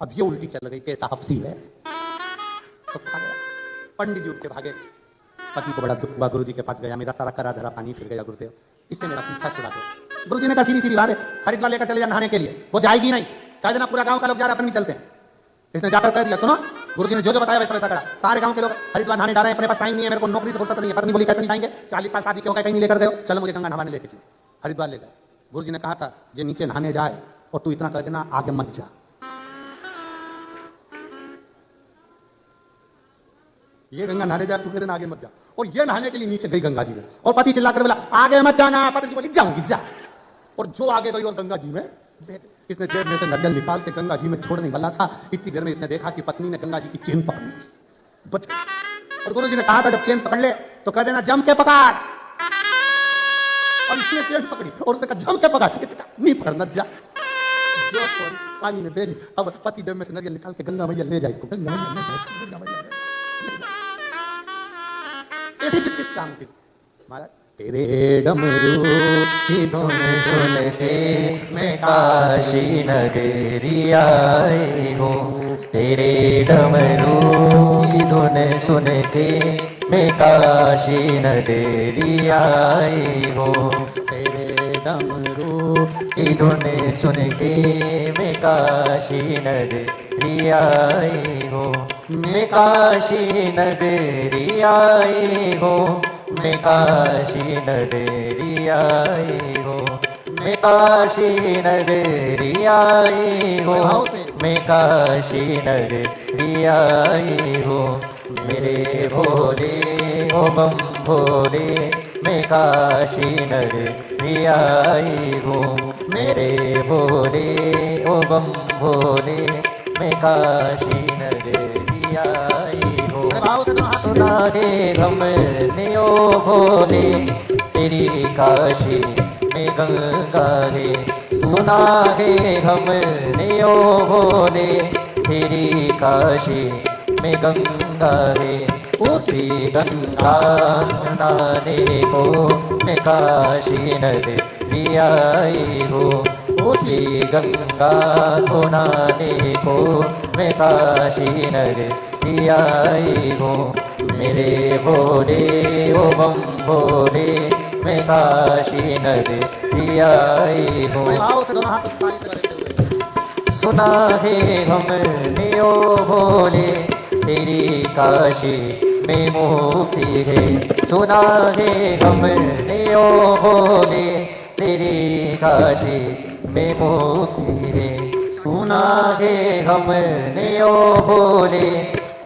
अब ये उल्टी चल गई, कैसा हफ्सी है, सब खा गया। पंडित जी उठ के भागे। पति को बड़ा दुख हुआ, गुरु जी के पास गया, मेरा सारा करा धरा पानी फिर गया, गुरुदेव इससे मेरा पीछा छुड़ा दो। गुरु जी ने कहा सीधी सीधी बात है, हरिद्वार लेकर चले जा नहाने के लिए, वो जाएगी नहीं, कह देना पूरा गांव का लोग जा रहे अपन भी चलते हैं। इसने जाकर कह दिया सुनो, गुरु जी ने जो जो बताया वैसा वैसा करा। सारे गांव के लोग हरिद्वार नहाने जा रहे हैं, अपने पास टाइम नहीं है, मेरे को नौकरी से फुर्सत नहीं है। पत्नी बोली कैसे नहीं जाएंगे, 40 साल शादी के हो गए, कहीं नहीं लेकर गए, चलो मुझे गंगा नहाने लेके चलो। हरिद्वार ले गए। गुरु जी ने कहा था जो नीचे नहाने जाए और तू इतना कह देना आगे मत जा। ये गंगा नहाने जा, तू कह देना आगे मत जा। और ये नहाने के लिए नीचे गई गंगा जी में, और पति चिल्लाकर बोला आगे मत जाना। पत्नी बोली जाऊंगी जा। और जो आगे गई और गंगा जी में, इसने जेब में से नरियल निकाल के गंगा जी में छोड़ने वाला था, इतनी देर में इसने देखा कि पत्नी ने गंगा जी की चेन पकड़ ली, बच गई। और गुरु जी ने कहा था जब चेन पकड़ ले तो कह देना जम के पकड़। और इसने चेन पकड़ी और उसने कहा जम के पकड़, नहीं पकड़ना जा। जो छोड़ी पानी में बेरी। अब पति जेब में से नरियल निकाल के गंगा मैया ले जाए इसको, गंगा मैया ले जाए इसको, गंगा मैया ले जाए। ऐसी जिद किस काम की महाराज। तेरे डमरू की धुन सुन के मैं काशी नगरी आई हूँ, तेरे डमरू की धुन सुन के मैं काशी नगरी आई हूँ, तेरे डमरू की धुन सुन के मैं काशी नगरी आई हूँ, मैं काशी नगरी आई हूँ, मैं काशी नगरी आई हूँ, मैं काशी नगरी आई हूँ, मैं काशी नगरी आई हूँ। मेरे भोले ओ बम भोले मैं काशी नगरी आई हूँ, मेरे भोले ओ बम भोले मैं काशी नगरी आई हूँ। सुना दे गम ने ओ भोले तेरी काशी में गंगा रे, सुना दे गम ने ओ भोले तेरी काशी में गंगा रे, उसी गंगा नहाने को मैं काशी नगरी आई हूँ, उसी गंगा को नहाने को मैं काशी नगरी आई हूँ। मेरे भोले ओ बम भोले मैं काशी नगरी आई हूँ। सुना है हमने ओ भोले तेरी काशी में मुक्ति है, सुना है हमने ओ भोले तेरी काशी में मुक्ति है, सुना है हमने ओ भोले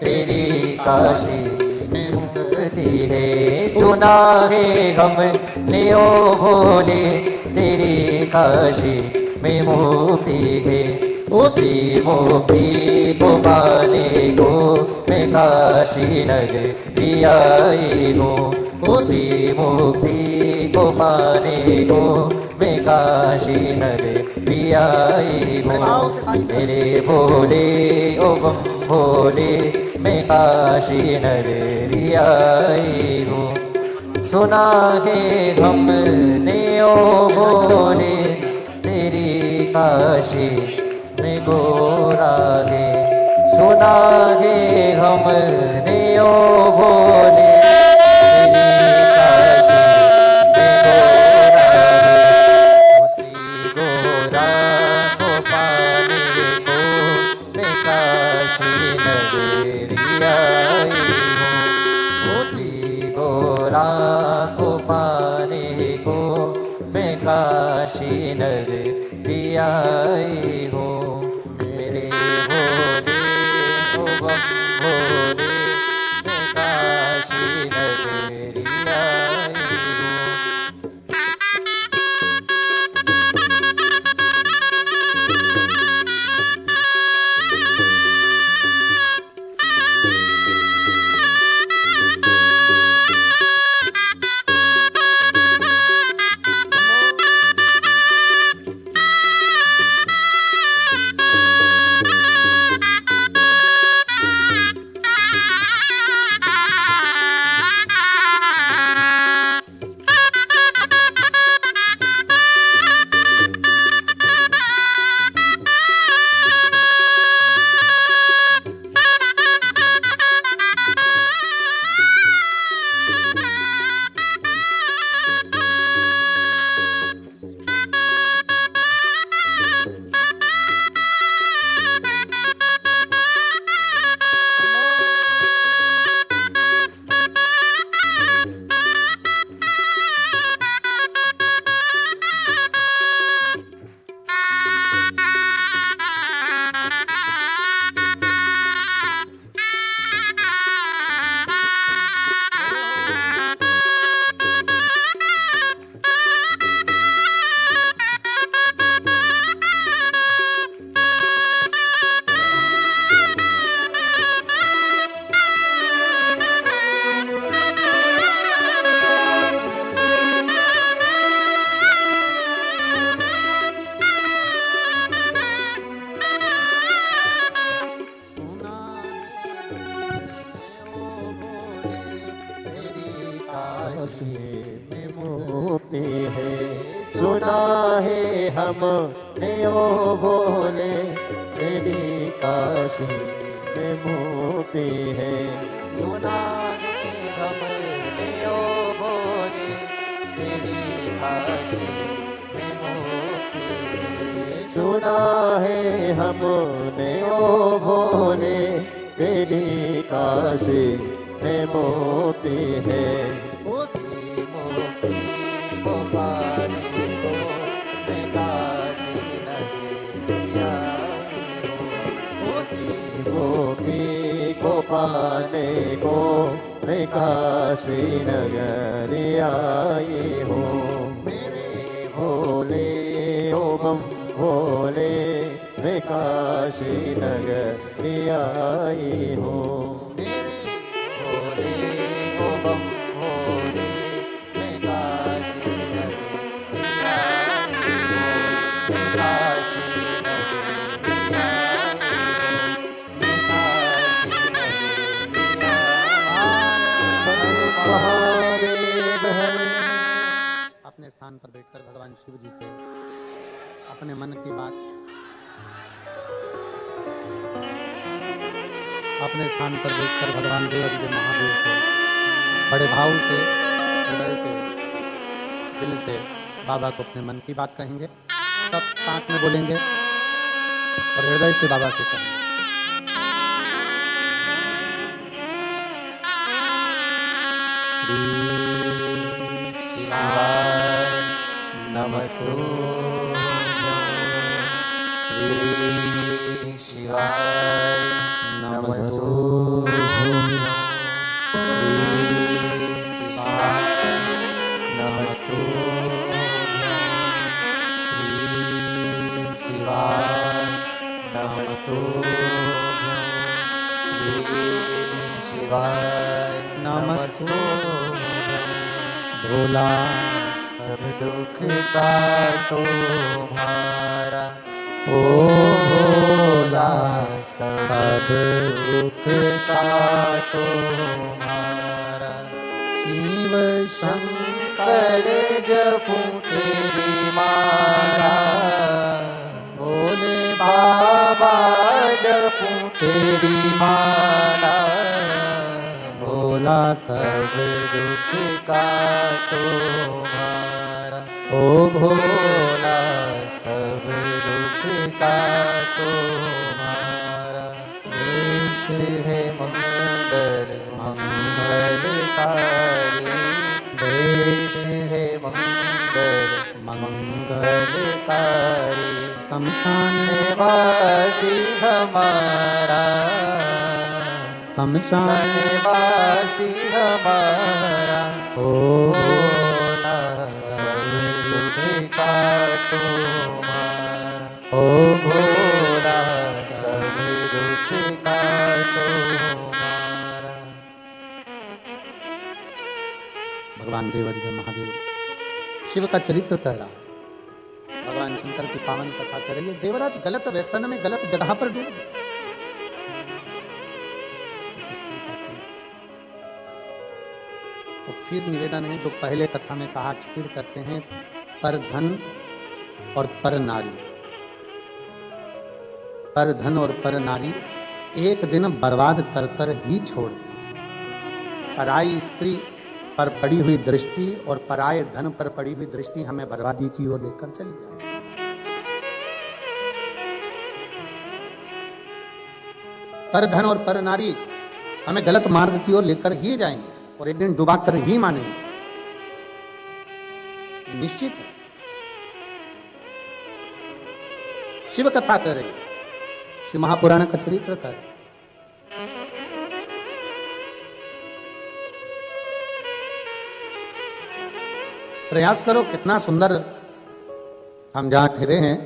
तेरी काशी में मुक्ति है, सुना है हमने ओ भोले तेरी काशी में मुक्ति है, उसी मुक्ति को पाने को मैं काशी नगरी आई हूँ, उसी मुक्ति को पाने को मैं काशी नगरी आई हूँ। मेरे भोले ओ बम भोले मैं काशी नगरी आई हूँ। सुना है हमने ओ भोले तेरी काशी में गोरा है, सुना है हमने ओ भोले तेरी काशी में गोरा है, उसी गोरा को पाने को मैं काशी नगरी आई हूँ, उसी गोरा को पाने को मैं काशी नगरी आई हूँ। मेरे भोले ओ बम भोले मैं काशी नगरी आई हूँ। हमने ओ भोले, तेरी काशी में मुक्ति है। सुना है हमने ओ भोले, तेरी काशी में मुक्ति है। सुना है हमने ओ भोले, तेरी काशी में मोती है। उसी मोती को पाने को मैं काशी नगरी आई हूँ। उसी मोती को पाने को मैं काशी नगरी आई हूँ। मेरे भोले ओ बम भोले, मैं काशी नगरी आई हूँ। मेरे भोले ओ बम भोले, मैं काशी नगरी आई हूँ। मैं काशी नगरी आई हूँ। मैं काशी नगरी आई हूँ। महादेव हरे। अपने स्थान पर बैठकर भगवान शिव जी से अपने मन की बात अपने स्थान पर बैठकर भगवान देवाधिदेव महादेव से बड़े भाव से, हृदय से, दिल से बाबा को अपने मन की बात कहेंगे। सब साथ में बोलेंगे और हृदय से बाबा से कहेंगे। श्री शिवाय नमस्तुभ्यं। श्री शिवाय नमस्तुभ्यं। श्री शिवाय नमस्तुभ्यं। श्री शिवाय नमस्तुभ्यं। श्री शिवाय नमस्तुभ्यं। भोला सब दुख काटो हमारा, ओ भोला सब दुख काटो हमारा। शिव शंकर जपूं तेरी माला, भोले बाबा जपूं तेरी माला। भोला सब दुख काटो हमारा, ओ भोला सब दुख काटो हमारा। देश है मंगल मंगलकारी, देश है मंगल मंगलकारी। शमशान वासी हमारा, शमशान वासी हमारा। ओ भोला सब दुख काटो हमारा, ओ भोला सब दुख काटो हमारा। भगवान देवाधिदेव महादेव शिव का चरित्र कह रहा है। भगवान शंकर की पावन कथा कर रही है। देवराज गलत व्यसन में गलत जगह पर डूब गए। तो फिर निवेदन है जो पहले कथा में कहा, फिर कहते हैं, पर धन और पर नारी, पर धन और पर नारी एक दिन बर्बाद कर कर ही छोड़ती। पराई स्त्री पर पड़ी हुई दृष्टि और पराये धन पर पड़ी हुई दृष्टि हमें बर्बादी की ओर लेकर चली जाती। पर धन और पर नारी हमें गलत मार्ग की ओर लेकर ही जाएंगे और एक दिन डुबा कर ही मानेंगे, निश्चित है। शिव कथा करे, शिव महापुराण का चरित्र करे। प्रयास करो, कितना सुंदर हम जहां ठहरे हैं,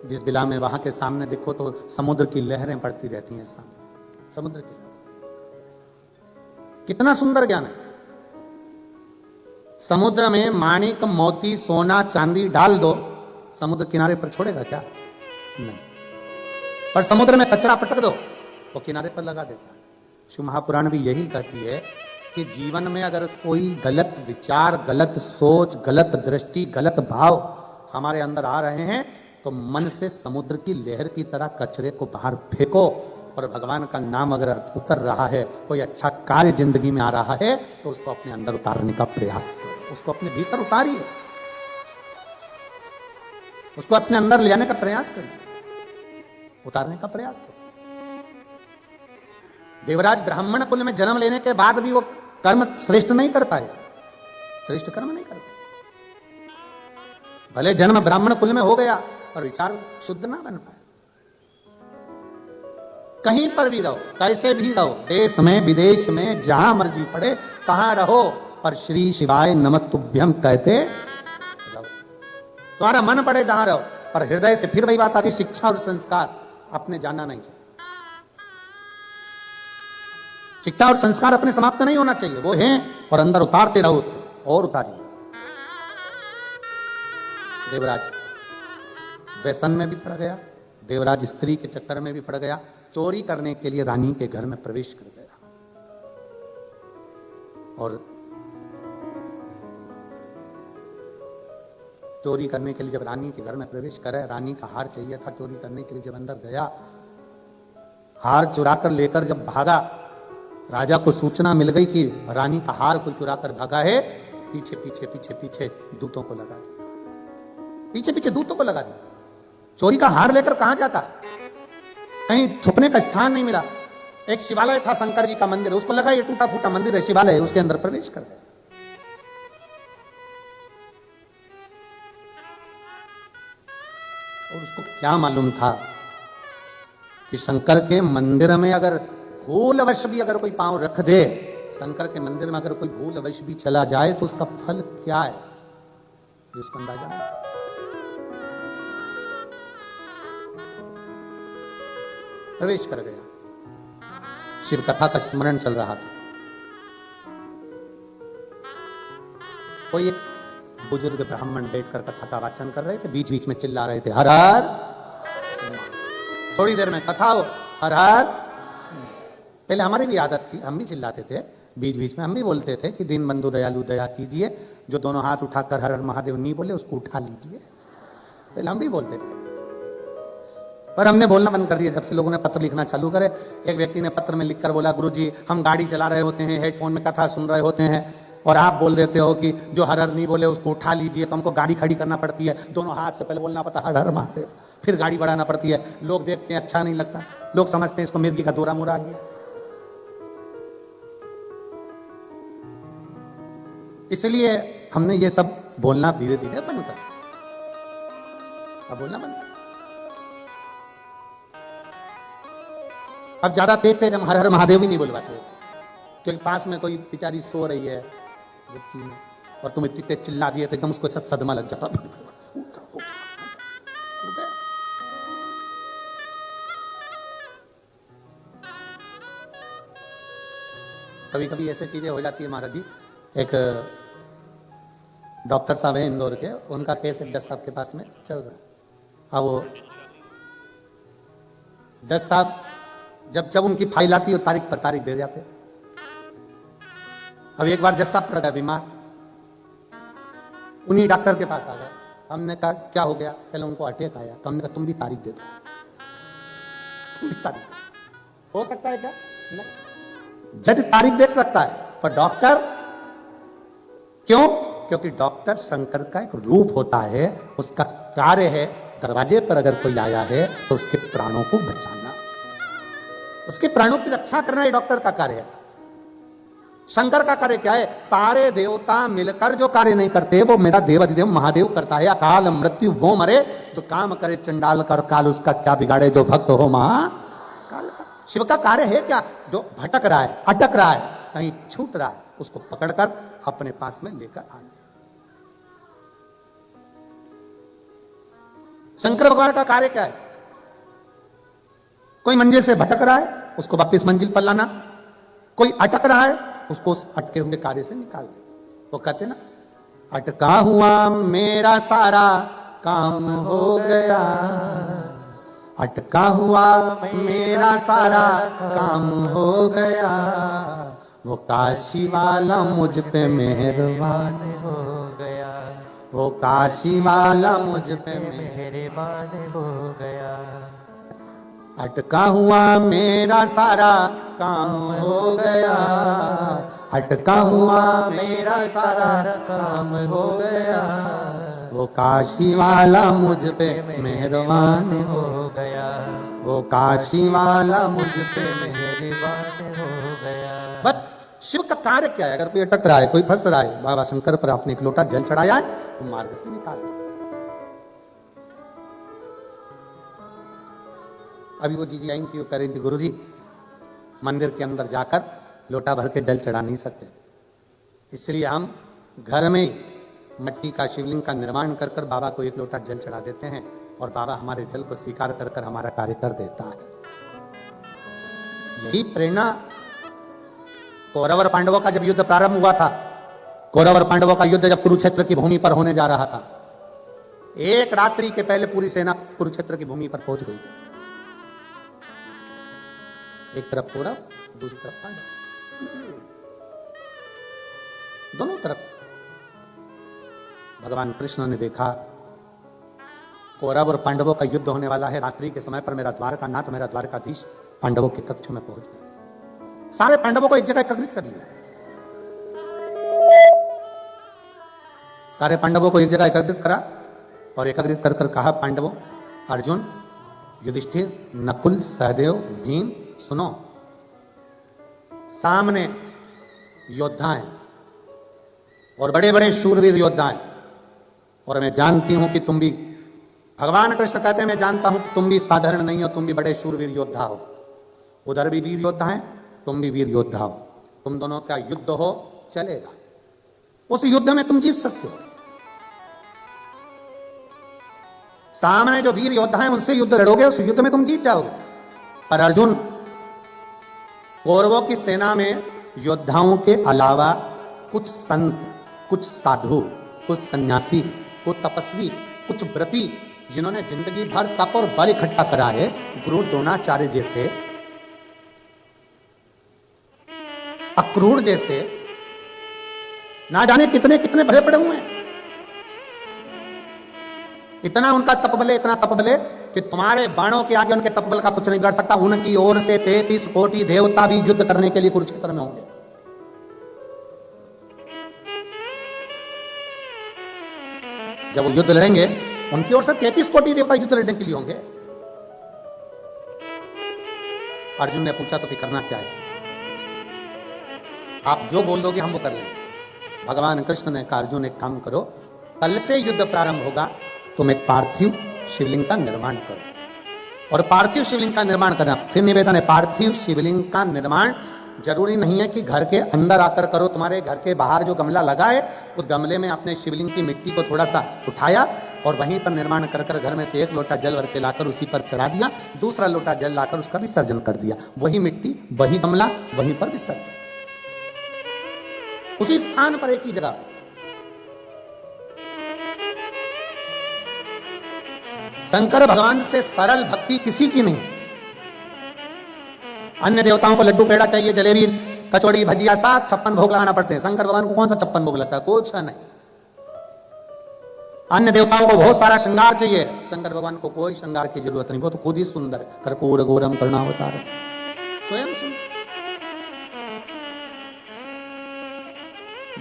जिस विला में, वहां के सामने देखो तो समुद्र की लहरें पड़ती रहती हैं सामने, समुद्र की लहरें। कितना सुंदर ज्ञान है। समुद्र में माणिक मोती सोना चांदी डाल दो, समुद्र किनारे पर छोड़ेगा क्या? नहीं। पर समुद्र में कचरा पटक दो, वो किनारे पर लगा देता है। शिव महापुराण भी यही कहती है कि जीवन में अगर कोई गलत विचार, गलत सोच, गलत दृष्टि, गलत भाव हमारे अंदर आ रहे हैं तो मन से समुद्र की लहर की तरह कचरे को बाहर फेंको, और भगवान का नाम अगर उतर रहा है, कोई अच्छा कार्य जिंदगी में आ रहा है, तो उसको अपने अंदर उतारने का प्रयास करो, उसको अपने भीतर उतारिए, उसको अपने अंदर ले आने का प्रयास करिए, उतारने का प्रयास करो। देवराज ब्राह्मण कुल में जन्म लेने के बाद भी वो कर्म श्रेष्ठ नहीं कर पाए, श्रेष्ठ कर्म नहीं कर पाए। भले जन्म ब्राह्मण कुल में हो गया पर विचार शुद्ध ना बन पाए। कहीं पर भी रहो, कैसे भी रहो, देश में विदेश में जहां मर्जी पड़े, कहां रहो, पर श्री शिवाय नमस्तुभ्यम कहते रहो। तुम्हारा मन पड़े जहां रहो, पर हृदय से फिर वही बात आती, शिक्षा और संस्कार अपने जाना नहीं चाहिए। शिक्षा और संस्कार अपने समाप्त नहीं होना चाहिए, वो हैं और अंदर उतारते रहो उसको, और उतारिए। देवराज व्यसन में भी पड़ गया, देवराज स्त्री के चक्कर में भी पड़ गया, चोरी करने के लिए रानी के घर में प्रवेश कर गया, और चोरी करने के लिए जब रानी के घर में प्रवेश करे, रानी का हार चाहिए था चोरी करने के लिए, जब अंदर गया, हार चुरा कर लेकर जब भागा, राजा को सूचना मिल गई कि रानी का हार कोई चुरा कर भागा है, पीछे पीछे पीछे पीछे दूतों को लगा दिया, पीछे पीछे दूतों को लगा दिया। चोरी का हार लेकर कहां जाता, कहीं छुपने का स्थान नहीं मिला। एक शिवालय था, शंकर जी का मंदिर, उसको लगा ये टूटा फूटा मंदिर है, शिवालय है, उसके अंदर प्रवेश कर गया। और उसको क्या मालूम था कि शंकर के मंदिर में अगर भूलवश भी अगर कोई पांव रख दे, शंकर के मंदिर में अगर कोई भूलवश भी चला जाए तो उसका फल क्या है, ये उसको अंदाजा नहीं था। प्रवेश कर गया, शिव कथा का स्मरण चल रहा था। कोई एक बुजुर्ग ब्राह्मण बैठकर कथा का वाचन कर रहे थे, बीच बीच में चिल्ला रहे थे, हर हर। थोड़ी देर में कथा हो, हर हर। पहले हमारी भी आदत थी, हम भी चिल्लाते थे, बीच बीच में हम भी बोलते थे कि दीन बंधु दयालु दया कीजिए, जो दोनों हाथ उठाकर हर हर महादेव नहीं बोले उसको उठा लीजिए, पहले हम भी बोलते थे। पर हमने बोलना बंद कर दिया जब से लोगों ने पत्र लिखना चालू करे। एक व्यक्ति ने पत्र में लिखकर बोला, गुरुजी हम गाड़ी चला रहे होते हैं, हेडफोन में कथा सुन रहे होते हैं, और आप बोल देते हो कि जो हर हर नहीं बोले उसको उठा लीजिए, तो हमको गाड़ी खड़ी करना पड़ती है, दोनों हाथ से पहले बोलना पड़ता हर हर महादेव, फिर गाड़ी बढ़ाना पड़ती है। लोग देखते हैं अच्छा नहीं लगता, लोग समझते हैं इसको मिर्गी का दौरा मुरा आ गया। इसलिए हमने ये सब बोलना धीरे धीरे बंद कर, अब बोलना बंद कर। अब ज्यादा तेज तेज हम हर हर महादेव ही नहीं बोलवाते, क्योंकि पास में कोई बेचारी सो रही है में, और तुम इतनी तेज चिल्ला दिए तो एकदम उसको सदमा लग जाता। कभी कभी ऐसे चीजें हो जाती है महाराज जी। एक डॉक्टर साहब है इंदौर के, उनका केस एक जज साहब के पास में चल रहा है। अब वो जज साहब जब उनकी फाइल आती है तारीख पर तारीख दे जाते। अब एक बार जज साहब पड़ गया बीमार, उन्हीं डॉक्टर के पास आ गए। हमने कहा क्या हो गया, पहले उनको अटैक आया, तो हमने कहा तुम भी तारीख दे दो, तुम भी तारीख। हो सकता है क्या? नहीं, जज तारीख देख सकता है, पर डॉक्टर क्यों? क्योंकि डॉक्टर शंकर का एक रूप होता है, उसका कार्य है दरवाजे पर अगर कोई आया है तो उसके प्राणों को बचाना, उसके प्राणों की रक्षा करना, ये डॉक्टर का कार्य है। शंकर का कार्य क्या है? सारे देवता मिलकर जो कार्य नहीं करते वो मेरा देवाधिदेव महादेव करता है। अकाल मृत्यु वो मरे जो काम करे चंडाल कर काल, उसका क्या बिगाड़े जो भक्त हो महाकाल का। शिव का कार्य है क्या? जो भटक रहा है, अटक रहा है, कहीं छूट रहा है, उसको पकड़कर अपने पास में लेकर आना। शंकर भगवान का कार्य क्या है? कोई मंजिल से भटक रहा है उसको वापस मंजिल पर लाना, कोई अटक रहा है उसको उस अटके हुए कार्य से निकाल दे। वो कहते ना, अटका हुआ मेरा सारा काम हो गया, अटका हुआ मेरा सारा काम हो गया, वो काशी वाला मुझ पे मेहरबान हो गया। वो काशी वाला मुझ पे मेहरबान हो गया। अटका हुआ मेरा सारा काम हो गया, अटका हुआ मेरा सारा काम हो गया, वो काशी वाला मुझ पे मेहरबान हो गया, वो काशी वाला मुझ पे मेहरबान हो गया। बस शिव का कार्य क्या है? अगर कोई अटक रहा है, कोई फंस रहा है, बाबा शंकर पर आपने एक लोटा जल चढ़ाया है तो मार्ग से निकाल दो। अभी वो जीजी आई थी, वो कह रही थी गुरुजी मंदिर के अंदर जाकर लोटा भर के जल चढ़ा नहीं सकते, इसलिए हम घर में मिट्टी का शिवलिंग का निर्माण कर कर बाबा को एक लोटा जल चढ़ा देते हैं और बाबा हमारे जल को स्वीकार कर कर हमारा कार्य कर देता है। यही प्रेरणा कौरव और पांडवों का जब युद्ध प्रारंभ हुआ था, कौरव और पांडवों का युद्ध जब कुरुक्षेत्र की भूमि पर होने जा रहा था, एक रात्रि के पहले पूरी सेना कुरुक्षेत्र की भूमि पर पहुंच गई थी। एक तरफ कौरव, दूसरी तरफ पांडव, दोनों तरफ। भगवान कृष्ण ने देखा कौरव और पांडवों का युद्ध होने वाला है, रात्रि के समय पर मेरा द्वारकानाथ, मेरा द्वारकाधीश पांडवों के कक्ष में पहुंच गए। सारे पांडवों को एक जगह एकत्रित कर लिया, सारे पांडवों को एक जगह एकत्रित करा और एकत्रित कर कर कहा, पांडवों, अर्जुन, युधिष्ठिर, नकुल, सहदेव, भीम, सुनो, सामने योद्धा हैं और बड़े बड़े शूरवीर योद्धा हैं, और मैं जानती हूं कि तुम भी, भगवान कृष्ण कहते हैं मैं जानता हूं कि तुम भी साधारण नहीं हो, तुम भी बड़े शूरवीर योद्धा हो। उधर भी वीर योद्धा हैं, तुम भी वीर योद्धा हो, तुम दोनों का युद्ध हो चलेगा, उस युद्ध में तुम जीत सकते हो। सामने जो वीर योद्धा हैं उनसे युद्ध लड़ोगे, उस युद्ध में तुम जीत जाओगे। पर अर्जुन, कौरवों की सेना में योद्धाओं के अलावा कुछ संत, कुछ साधु, कुछ सन्यासी, कुछ तपस्वी, कुछ व्रती, जिन्होंने जिंदगी भर तप और बल इकट्ठा करा है, गुरु द्रोणाचार्य जैसे, अक्रूर जैसे, ना जाने कितने कितने भरे पड़े हुए हैं। इतना उनका तप बल है, इतना तप बल है कि तुम्हारे बाणों के आगे उनके तप बल का कुछ नहीं कर सकता। उनकी ओर से 33 कोटि देवता भी युद्ध करने के लिए कुरुक्षेत्र में होंगे। जब वो युद्ध लड़ेंगे, उनकी ओर से 33 कोटि देवता युद्ध लड़ने के लिए होंगे। अर्जुन ने पूछा, तो फिर करना क्या है? आप जो बोल दोगे हम वो कर लेंगे। भगवान कृष्ण ने कहा, अर्जुन एक काम करो, कल से युद्ध प्रारंभ होगा, तुम एक पार्थिव शिवलिंग का निर्माण करो। और पार्थिव शिवलिंग का निर्माण करना, फिर निवेदन है, पार्थिव शिवलिंग का निर्माण जरूरी नहीं है कि घर के अंदर आकर करो। तुम्हारे घर के बाहर जो गमला लगा है, उस गमले में अपने शिवलिंग की मिट्टी को थोड़ा सा उठाया और वहीं पर निर्माण कर कर घर में से एक लोटा जल भर के लाकर उसी पर चढ़ा दिया, दूसरा लोटा जल लाकर उसका विसर्जन कर दिया। वही मिट्टी, वही गमला, वहीं पर विसर्जन, उसी स्थान पर, एक ही जगह। शंकर भगवान से सरल भक्ति किसी की नहीं। अन्य देवताओं को लड्डू पेड़ा चाहिए, जलेबी, कचौड़ी, भजिया, 56 भोग लगाना पड़ते हैं। शंकर भगवान को कौन सा 56 भोग लगता है? कुछ नहीं। अन्य देवताओं को बहुत सारा श्रृंगार चाहिए, शंकर भगवान को कोई श्रृंगार की जरूरत नहीं। वो तो खुद ही सुंदर है, कर्पूर गौरम करुणावतार, स्वयं सुंदर।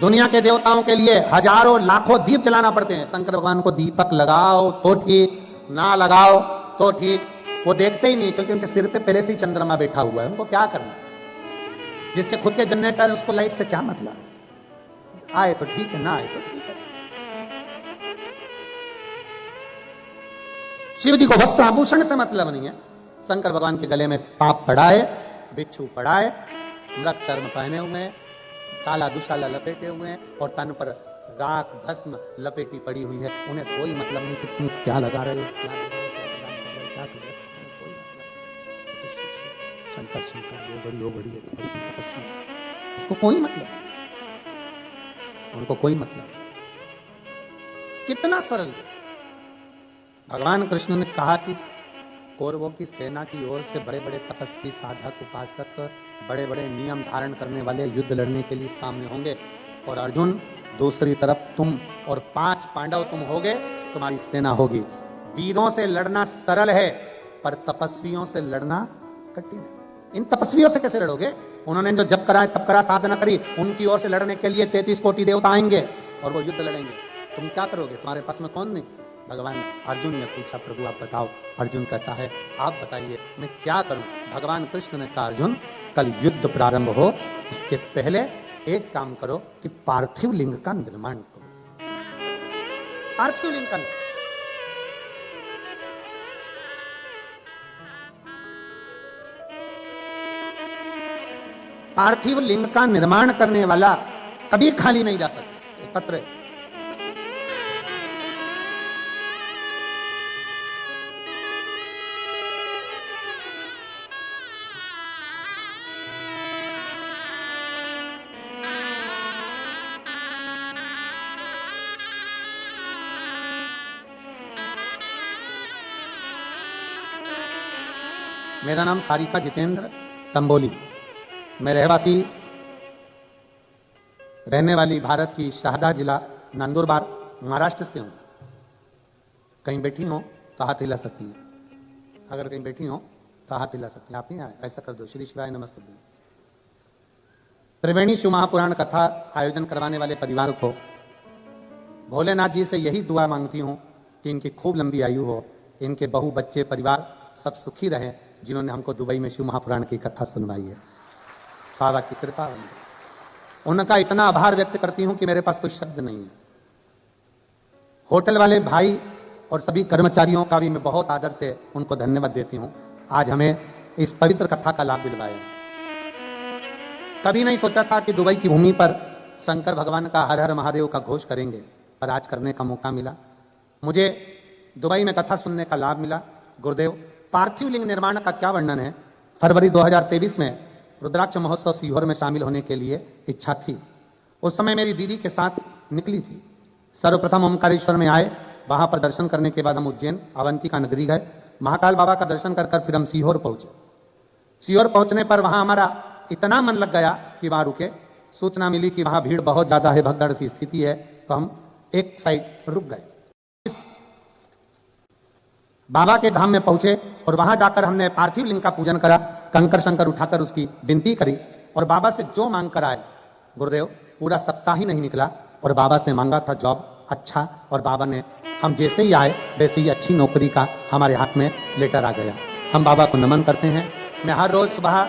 दुनिया के देवताओं के लिए हजारों लाखों दीप जलाना पड़ते हैं, शंकर भगवान को दीपक लगाओ तो ठीक, ना लगाओ तो ठीक। वो देखते ही नहीं, क्योंकि उनके सिर पे पहले से ही चंद्रमा बैठा हुआ है। उनको क्या करना? जिसके खुद के जनरेटर है उसको लाइट से क्या मतलब? आए तो ठीक है, ना आए तो ठीक है। शिव जी को वस्त्र आभूषण से मतलब नहीं है। शंकर भगवान के गले में सांप पड़ा है, बिच्छू पड़ा है, मृग चर्म पहने हुए हैं, साला दुशाला लपेटे हुए हैं और तन पर राख भस्म लपेटी पड़ी हुई है। उन्हें कोई मतलब नहीं कि तुम क्या लगा रहे हो, क्या कर रहे हो, कोई मतलब। तो शंकर शंकर वो बड़ी है, तपस्वी तपस्वी, उसको कोई मतलब, उनको कोई मतलब। कितना सरल। भगवान कृष्ण ने कहा कि कौरवों की सेना की ओर से बड़े बड़े तपस्वी, साधक, उपासक, बड़े बड़े नियम धारण करने वाले युद्ध लड़ने के लिए सामने होंगे। और अर्जुन, दूसरी तरफ तुम और 5 पांडव तुम होगे, तुम्हारी सेना होगी। वीरों से लड़ना सरल है, पर तपस्वियों से लड़ना कठिन है। इन तपस्वियों से कैसे लड़ोगे? उन्होंने जो जप करा तप करा साधना करी, उनकी ओर से लड़ने के लिए 33 कोटि देवता आएंगे और वो युद्ध लड़ेंगे। तुम क्या करोगे? तुम्हारे पास में कौन नहीं? भगवान अर्जुन ने पूछा, प्रभु आप बताओ। अर्जुन कहता है, आप बताइए मैं क्या करूं? भगवान कृष्ण ने कहा, अर्जुन कल युद्ध प्रारंभ हो, उसके पहले एक काम करो कि पार्थिव लिंग का निर्माण करो। पार्थिव लिंग का पार्थिव लिंग का निर्माण करने वाला कभी खाली नहीं जा सकता। पत्र है। मेरा नाम सारिका जितेंद्र तंबोली। मैं रहने वाली भारत की शाहदा जिला नंदुरबार महाराष्ट्र से हूं। कहीं बैठी हो तो हाथ हिला सकती है। अगर कहीं बैठी हो तो हाथ हिला सकती है। आप ही आए, ऐसा कर दो। श्री शिवाय नमस्ते। त्रिवेणी शिव महापुराण कथा आयोजन करवाने वाले परिवार को भोलेनाथ जी से यही दुआ मांगती हूं कि इनकी खूब लंबी आयु हो, इनके बहू बच्चे परिवार सब सुखी रहे, जिन्होंने हमको दुबई में शिव महापुराण की कथा सुनवाई है। बाबा की कृपा, उनका इतना आभार व्यक्त करती हूं कि मेरे पास कोई शब्द नहीं है। होटल वाले भाई और सभी कर्मचारियों का भी मैं बहुत आदर से उनको धन्यवाद देती हूं, आज हमें इस पवित्र कथा का लाभ दिलवाया। कभी नहीं सोचा था कि दुबई की भूमि पर शंकर भगवान का हर हर महादेव का घोष करेंगे, पर आज करने का मौका मिला। मुझे दुबई में कथा सुनने का लाभ मिला। गुरुदेव, पार्थिव लिंग निर्माण का क्या वर्णन है? फरवरी 2023 में रुद्राक्ष महोत्सव सीहोर में शामिल होने के लिए इच्छा थी। उस समय मेरी दीदी के साथ निकली थी। सर्वप्रथम ओमकारेश्वर में आए, वहां पर दर्शन करने के बाद हम उज्जैन अवंतिका नगरी गए। महाकाल बाबा का दर्शन कर फिर हम सीहोर पहुंचे। सीहोर पहुंचने पर वहां हमारा इतना मन लग गया कि वहां रुके। सूचना मिली कि वहां भीड़ बहुत ज्यादा है, भगदड़ सी स्थिति है, तो हम एक साइड रुक गए। बाबा के धाम में पहुंचे और वहां जाकर हमने पार्थिव लिंग का पूजन करा, कंकर शंकर उठाकर उसकी विनती करी और बाबा से जो मांग कर आए। गुरुदेव, पूरा सप्ताह ही नहीं निकला और बाबा से मांगा था जॉब अच्छा, और बाबा ने हम जैसे ही आए वैसे ही अच्छी नौकरी का हमारे हाथ में लेटर आ गया। हम बाबा को नमन करते हैं। मैं हर रोज सुबह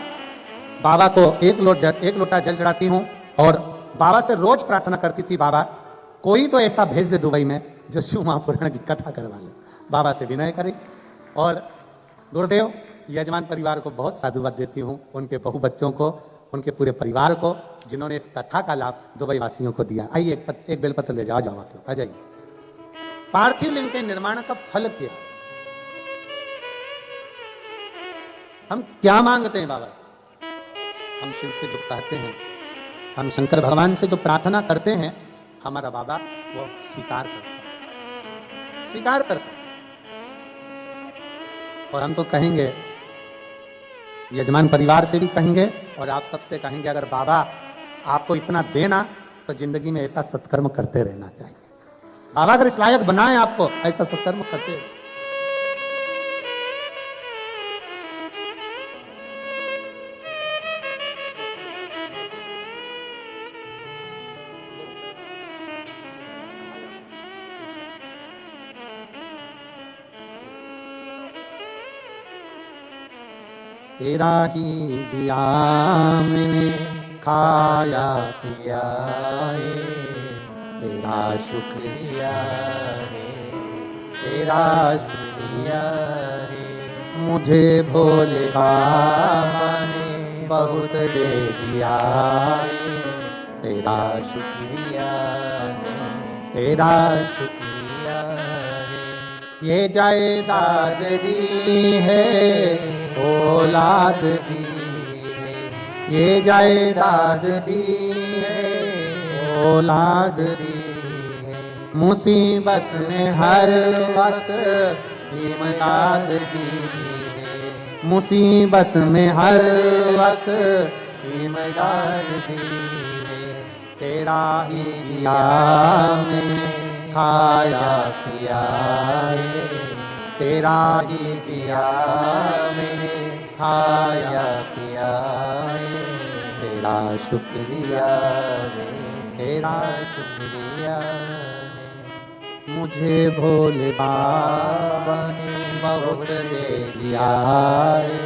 बाबा को एक लोटा जल चढ़ाती हूँ और बाबा से रोज प्रार्थना करती थी, बाबा कोई तो ऐसा भेज दे दुबई में जो शिव महापुराण की कथा करवा ले। बाबा से विनय करें। और गुरुदेव, यजमान परिवार को बहुत साधुवाद देती हूँ, उनके बहु बच्चों को, उनके पूरे परिवार को, जिन्होंने इस कथा का लाभ दुबई वासियों को दिया। आइए एक बेलपत्र ले जाओ आप लोग, आ जाइए। पार्थिव लिंग के निर्माण का फल क्या? हम क्या मांगते हैं बाबा से? हम शिव से जो कहते हैं, हम शंकर भगवान से जो प्रार्थना करते हैं, हमारा बाबा वो स्वीकार करता है, स्वीकार करता है। और हम तो कहेंगे, यजमान परिवार से भी कहेंगे और आप सबसे कहेंगे, अगर बाबा आपको इतना देना तो जिंदगी में ऐसा सत्कर्म करते रहना चाहिए। बाबा अगर इस लायक बनाए आपको, ऐसा सत्कर्म करते रहना। तेरा ही दिया मैंने खाया पिया है, तेरा शुक्रिया है, तेरा शुक्रिया है। मुझे भोले बाबा ने बहुत दे दिया है, तेरा शुक्रिया है, तेरा शुक्रिया है। ये जायदाद दी है, औलाद दी है, ये जायदाद दी है, औलाद दी है। मुसीबत में हर वक्त इमदाद दी है, मुसीबत में हर वक्त इमदाद दी है। तेरा ही दिया मैंने खाया पिया है, तेरा ही दिया मैंने खाया पिया है, तेरा शुक्रिया तेरा शुक्रिया है। मुझे भोले बाबा ने बहुत दे दिया है,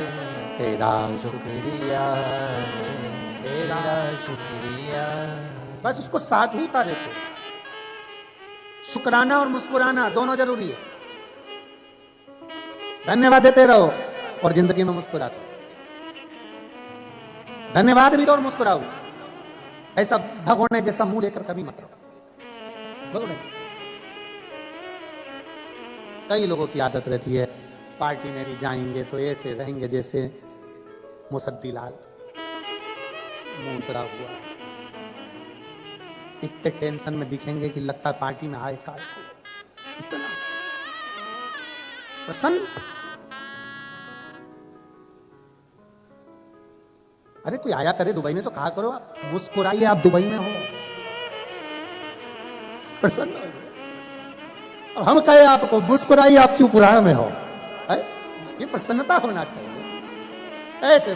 तेरा शुक्रिया है, तेरा शुक्रिया है। बस उसको साधुता देते, शुक्राना और मुस्कुराना दोनों जरूरी है। धन्यवाद देते रहो और जिंदगी में मुस्कुराते रहो। धन्यवाद भी दो और मुस्कुराओ। ऐसा भगोने जैसा मुंह लेकर कभी मत रहो। भगोने जैसा कई लोगों की आदत रहती है, पार्टी में भी जाएंगे तो ऐसे रहेंगे जैसे मुसद्दी लाल, मुंह उतरा हुआ है, इतने टेंशन में दिखेंगे कि लगता है पार्टी में आए काहे को, इतना प्रसन्न। अरे कोई आया करे दुबई में तो कहा करो आप मुस्कुराइए, आप दुबई में हो, प्रसन्न हो। अब हम कहे आपको मुस्कुराइए, आप शिवपुरा में हो, है? ये प्रसन्नता होना चाहिए। ऐसे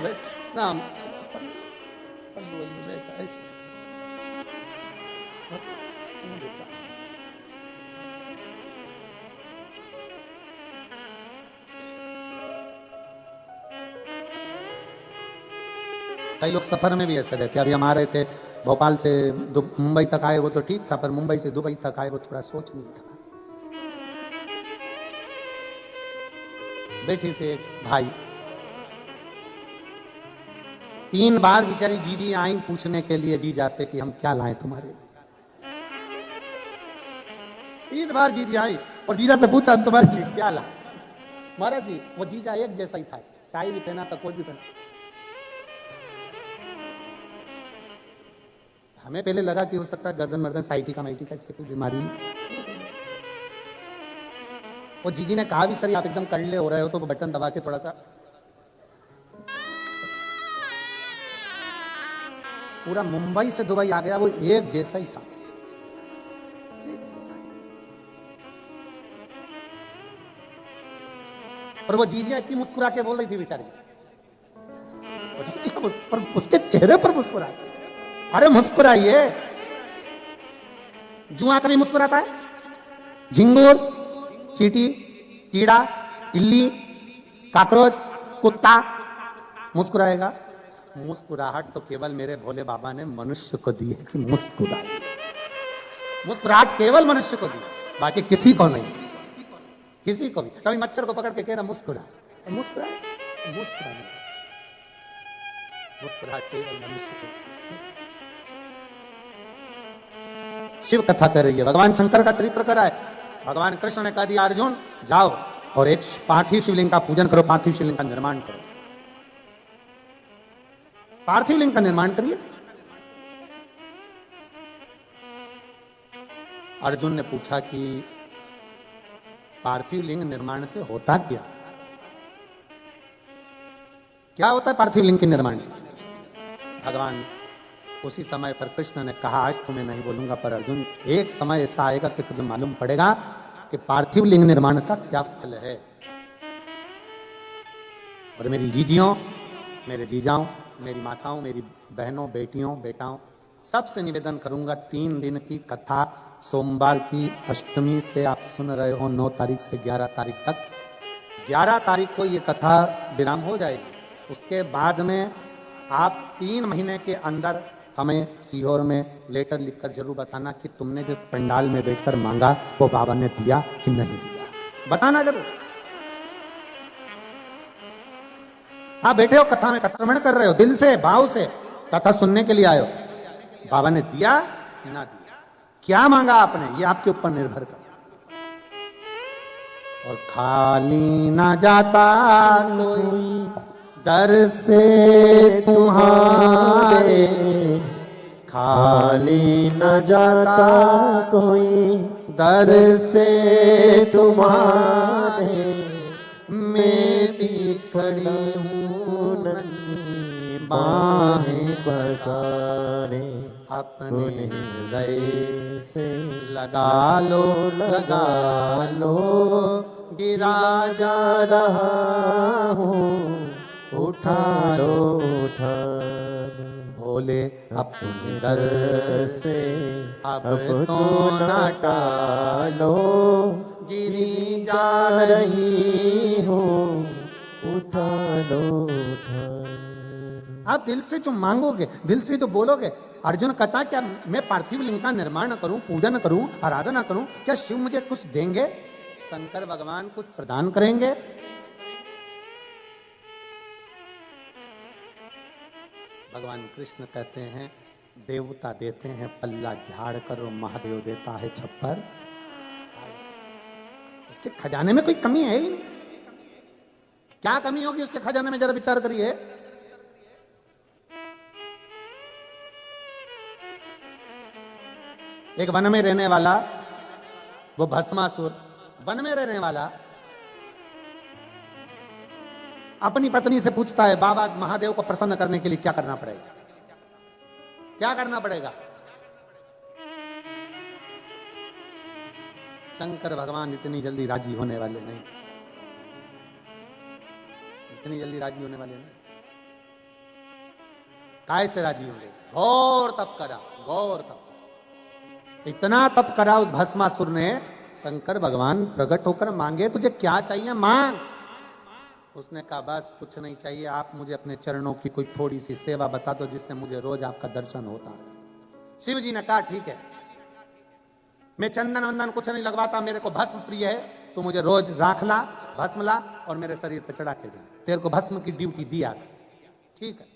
राम पल्लू ऐसे कई लोग सफर में भी ऐसे रहते। अभी हम आ रहे थे भोपाल से मुंबई तक आए, वो तो ठीक था, पर मुंबई से दुबई तक आए वो थोड़ा सोच नहीं था। बैठे थे एक भाई, 3 बार बेचारी जीजी आई पूछने के लिए जीजा से कि हम क्या लाएं तुम्हारे लिए। 3 बार जीजी आई और जीजा से पूछा हम तुम्हारे लिए क्या लाएं। महाराज जी वो जीजा एक जैसा ही था, टाई भी पहना था, कोट भी पहना। हमें पहले लगा कि हो सकता है गर्दन मर्दन साइटी का माइटी का इसके कोई बीमारी। वो जीजी ने कहा भी सर आप एकदम कड़ले हो रहे हो, तो वो बटन दबा के थोड़ा सा पूरा मुंबई से दुबई आ गया, वो एक जैसा ही था, एक जैसा। और वो जीजी इतनी मुस्कुरा के बोल रही थी बेचारी, पर उसके चेहरे पर मुस्कुरा, अरे मुस्कुराइए। जुआ कभी मुस्कुराता है? झिंगुर, चींटी, कीड़ा, इल्ली, काकरोच, कुत्ता मुस्कुराएगा? मुस्कुराहट तो केवल मेरे भोले बाबा ने मनुष्य को दी है कि मुस्कुराए। मुस्कुराहट केवल मनुष्य को दी, बाकी किसी को नहीं, किसी को भी। कभी मच्छर को पकड़ के कह रहा मुस्कुरा, मुस्कुराए, मुस्कुरा नहीं, मुस्कुराहट केवल मनुष्य को दी। शिव कथा कर रही है, भगवान शंकर का चरित्र कर रहा है। भगवान कृष्ण ने कहा दिया अर्जुन जाओ और एक पार्थिव शिवलिंग का पूजन करो, पार्थिव शिवलिंग का निर्माण करो, पार्थिव लिंग का निर्माण करिए। अर्जुन ने पूछा कि पार्थिव लिंग निर्माण से होता क्या, क्या होता है पार्थिव लिंग के निर्माण से? भगवान उसी समय पर कृष्ण ने कहा आज तुम्हें नहीं बोलूंगा, पर अर्जुन एक समय ऐसा आएगा कि तुझे मालूम पड़ेगा कि पार्थिव लिंग निर्माण का क्या फल है। और मेरी जीजियों, मेरे जीजाओं, मेरी माताओं, मेरी बहनों, बेटियों, बेटाओं, सबसे निवेदन करूंगा 3 दिन की कथा सोमवार की अष्टमी से आप सुन रहे हो 9 तारीख से 11 तारीख तक। 11 तारीख को ये कथा विराम हो जाएगी। उसके बाद में आप 3 महीने के अंदर हमें सीहोर में लेटर लिखकर जरूर बताना कि तुमने जो पंडाल में बैठकर मांगा वो बाबा ने दिया कि नहीं दिया, बताना जरूर। हाँ बैठे हो कथा में, कथाश्रवण कर रहे हो, दिल से भाव से कथा सुनने के लिए आए हो, बाबा ने दिया ना दिया, क्या मांगा आपने, ये आपके ऊपर निर्भर कर। और खाली ना जाता कोई दर से तुम्हारे, खाली न जाता कोई दर से तुम्हारे, मैं भी खड़ी हूँ नंगी बाहें पसारे अपने हृदय से लगा लो, लगा लो। गिरा जा रहा हूँ, उठा लो, उठा भोले अपने दर से अब तो न टालो। गिरी जा रही हूँ, उठा लो, उठा आप दिल से जो मांगोगे, दिल से जो बोलोगे। अर्जुन कहता क्या मैं पार्थिव लिंग का निर्माण करूं, पूजन करूं, आराधना करूं, क्या शिव मुझे कुछ देंगे? शंकर भगवान कुछ प्रदान करेंगे? भगवान कृष्ण कहते हैं देवता देते हैं पल्ला झाड़ कर, और महादेव देता है छप्पर। उसके खजाने में कोई कमी है ही नहीं। क्या कमी होगी उसके खजाने में, जरा विचार करिए। एक वन में रहने वाला वो भस्मासुर, वन में रहने वाला अपनी पत्नी से पूछता है बाबा महादेव को प्रसन्न करने के लिए क्या करना पड़ेगा, क्या करना पड़ेगा? शंकर भगवान इतनी जल्दी राजी होने वाले नहीं, इतनी जल्दी राजी होने वाले नहीं। काय से राजी होंगे? घोर तप करा, घोर तप, इतना तप करा उस भस्मासुर ने। शंकर भगवान प्रकट होकर मांगे तुझे क्या चाहिए मांग। उसने कहा बस कुछ नहीं चाहिए, आप मुझे अपने चरणों की कोई थोड़ी सी सेवा बता दो जिससे मुझे रोज आपका दर्शन होता रहे। शिव जी ने कहा ठीक है, मैं चंदन वंदन कुछ नहीं लगवाता, मेरे को भस्म प्रिय है, तो मुझे रोज राख ला, भस्म ला और मेरे शरीर पे चढ़ा के जा, तेरे को भस्म की ड्यूटी दी आज। ठीक है।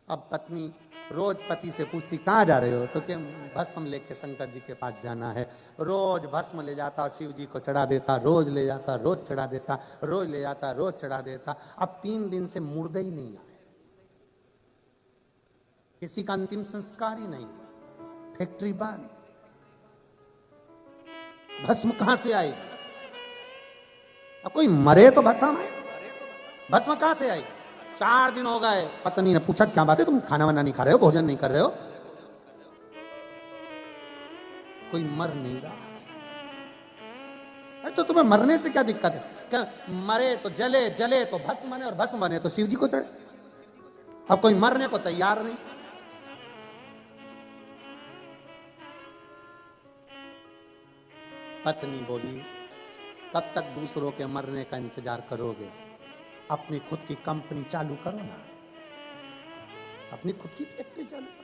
अब पत्नी रोज पति से पूछती कहाँ जा रहे हो, तो क्या भस्म लेके शंकर जी के पास जाना है। रोज भस्म ले जाता, शिव जी को चढ़ा देता, रोज ले जाता, रोज चढ़ा देता, रोज ले जाता, रोज चढ़ा देता। अब 3 दिन से मुर्दे ही नहीं आए, किसी का अंतिम संस्कार ही नहीं, फैक्ट्री बंद, भस्म कहां से आई? अब कोई मरे तो भस्म है, भस्म कहां से आई? 4 दिन हो गए, पत्नी ने पूछा क्या बात है, तुम खाना वाना नहीं खा रहे हो, भोजन नहीं कर रहे हो? कोई मर नहीं रहा। अरे तो तुम्हें मरने से क्या दिक्कत है? क्या मरे तो जले, जले तो भस्म बने, और भस्म बने तो शिव जी को चढ़े। अब कोई मरने को तैयार नहीं। पत्नी बोली कब तक दूसरों के मरने का इंतजार करोगे, अपनी खुद की कंपनी चालू करो ना, अपनी खुद की फैक्ट्री चालू करो।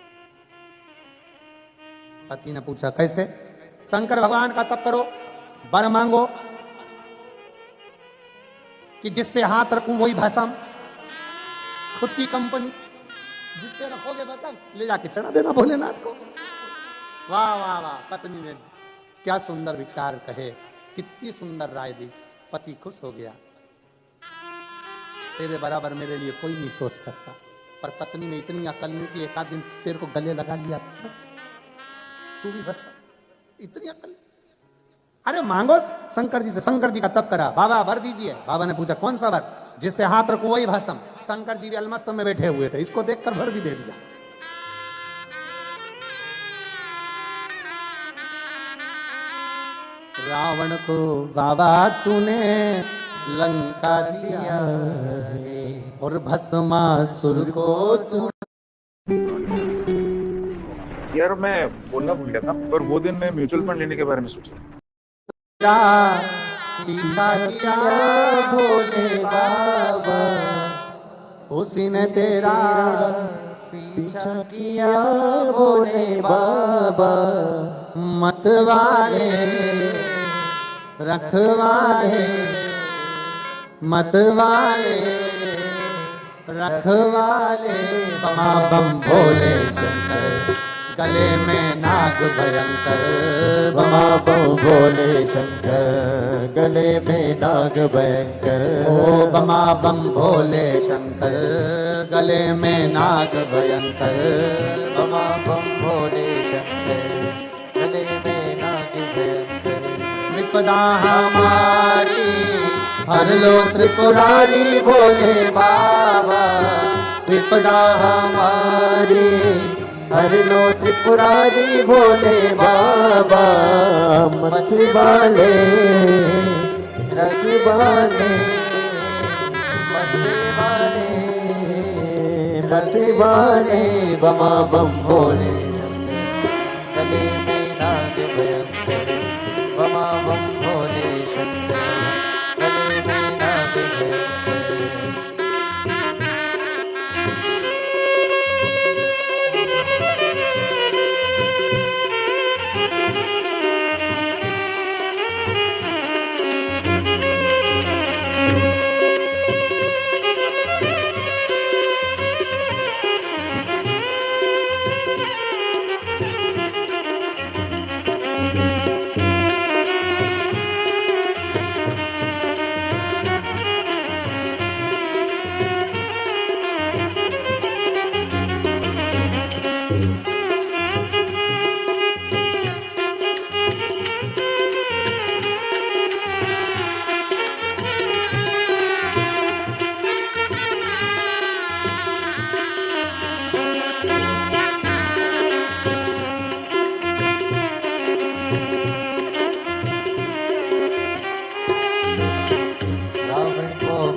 पति ने पूछा कैसे? शंकर भगवान का तप करो, वर मांगो कि जिस पे हाथ रखूं वही भस्म, खुद की कंपनी, जिस पे रखोगे भस्म ले जाके चढ़ा देना भोलेनाथ को। वाह वाह वाह, पत्नी ने क्या सुंदर विचार कहे, कितनी सुंदर राय दी। पति खुश हो गया, तेरे बराबर मेरे लिए कोई नहीं सोच सकता। पर पत्नी ने इतनी अकल नहीं थी, एक आध दिन तेरे को गले लगा लिया तो तू भी बस, इतनी अकल। अरे मांगो शंकर जी से, शंकर जी का तप करा, बाबा वर दीजिए। बाबा ने पूछा कौन सा वर? जिस पे हाथ रखो वही भस्म। शंकर जी भी अलमस्त में बैठे हुए थे, इसको देखकर वर भी दे दिया। रावण को बाबा तूने लंका दिया और भस्मासुर को तू। यार मैं बोलना भूल गया था, पर वो दिन मैं म्यूचुअल फंड लेने के बारे में सोचा। पीछा किया भोले बाबा, उसी ने तेरा पीछा किया भोले बाबा, मतवाले रखवाले, मतवाले रखवाले, बमा बम भोले शंकर, गले में नाग भयंकर, बमा बम भोले शंकर, गले में नाग भयंकर। ओ बमा बम भोले शंकर, गले में नाग भयंकर, बमा बम भोले शंकर, गले में नाग भयंकर। विपदा हमारी हर लो त्रिपुरारी भोले बाबा, विपदा हमारी, हर लो त्रिपुरारी भोले बाबा, मत वाले रखवाले, मत वाले बमा बम भोले, गले में नाग भयंकर, बमा बम भोले शंकर, गले में नाग भयंकर।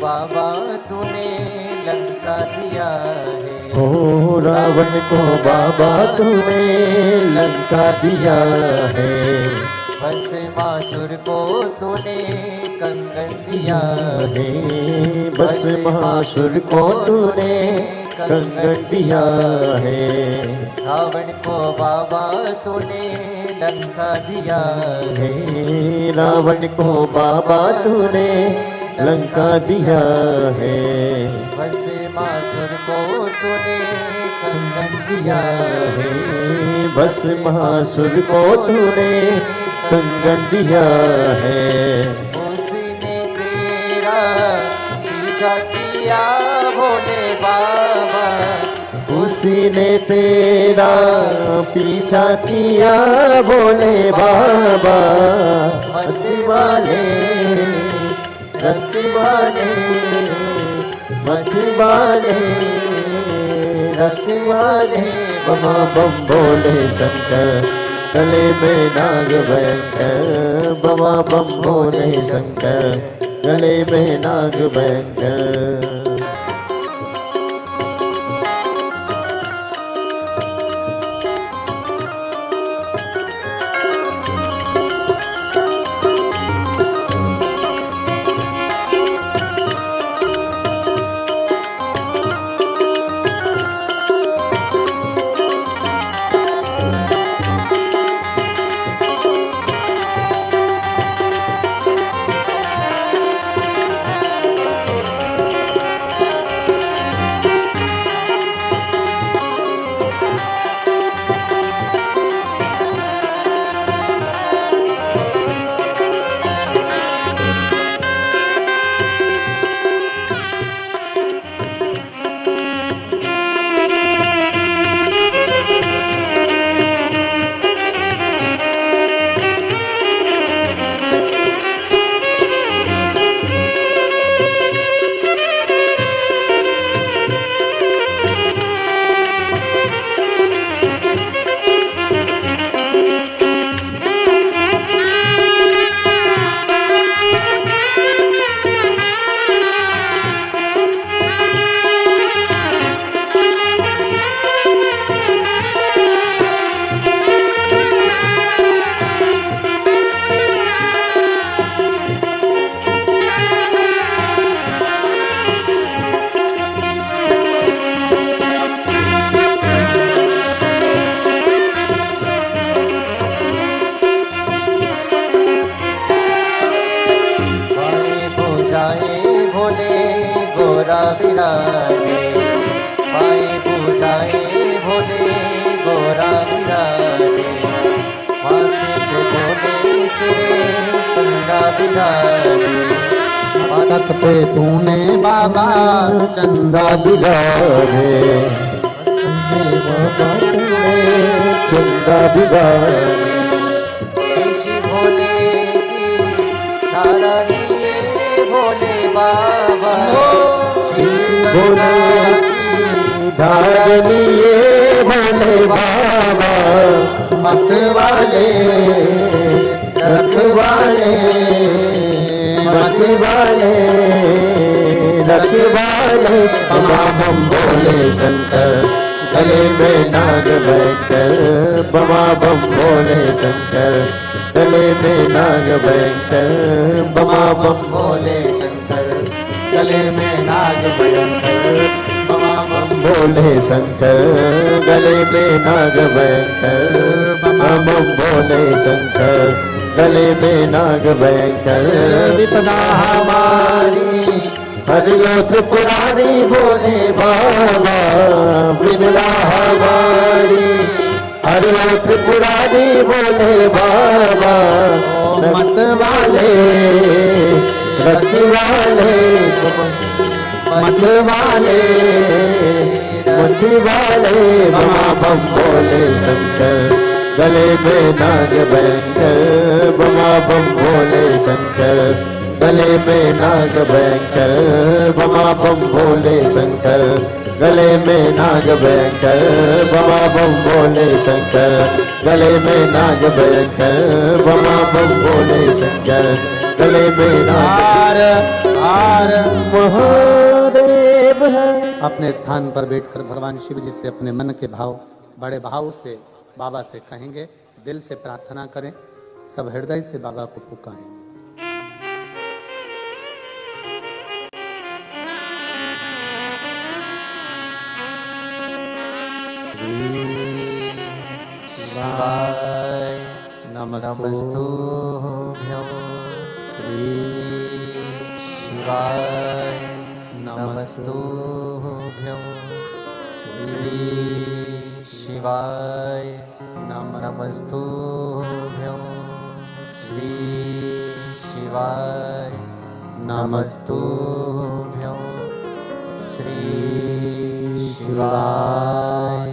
बाबा तूने लंका दिया है, ओ रावण को बाबा तूने लंका दिया है, भस्मासुर को तूने कंगन दिया है, भस्मासुर को तूने कंगन दिया है, रावण को बाबा तूने लंका दिया है, रावण को बाबा तूने लंका दिया है, भस्मासुर को तूने कंगन दिया है, भस्मासुर को तूने कंगन दिया है, उसने तेरा पीछा किया भोले बाबा, उसी ने तेरा पीछा किया भोले बाबा, मत वाले रखवाले, मत वाले रखवाले, बमा बम भोले शंकर, गले में नाग भयंकर, बमा बम भोले शंकर, गले में नाग भयंकर। विराजे, पाए पूजाए भोले गोरा विराजे, माथे पे भोले तेरे चंदा विराजे, मस्तक पे तूने बाबा चंदा विराजे, मस्तक पे बाबा तूने चंदा विराजे, शीशी भोले की तारा लिए भोले बाबा, भोले धार लिए भोले बाबा, मत वाले रखवाले मत वाले रखवाले, बमा बम भोले शंकर गले में नाग भयंकर, बमा बम भोले शंकर गले में नाग भयंकर, बमा बम भोले शंकर गले में नाग भयंकर, बमा बम भोले शंकर गले में नाग भयंकर, बमा बम भोले शंकर गले में नाग भयंकर, विपदा हमारी हरियो त्रिपुरारी भोले बाबा, विपदा हमारी हरियो त्रिपुरारी भोले बाबा, मत वाले रखवाले मत वाले मत वाले, बमा बम भोले शंकर गले में नाग भयंकर, बमा बम भोले शंकर गले में नाग भयंकर, बमा बम भोले शंकर गले में नाग भयंकर, बमा बम भोले शंकर गले में नाग भयंकर, बमा बम भोले शंकर गले में नाग महादेव है। अपने स्थान पर बैठकर भगवान शिव जी से अपने मन के भाव बड़े भाव से बाबा से कहेंगे, दिल से प्रार्थना करें, सब हृदय से बाबा को पुकारें। शिवाय नमस्तुभ्यं श्री शिवाय नमस्तुभ्यं श्री शिवाय नमस्तुभ्यं श्री शिवाय नमस्तुभ्यं श्री शिवाय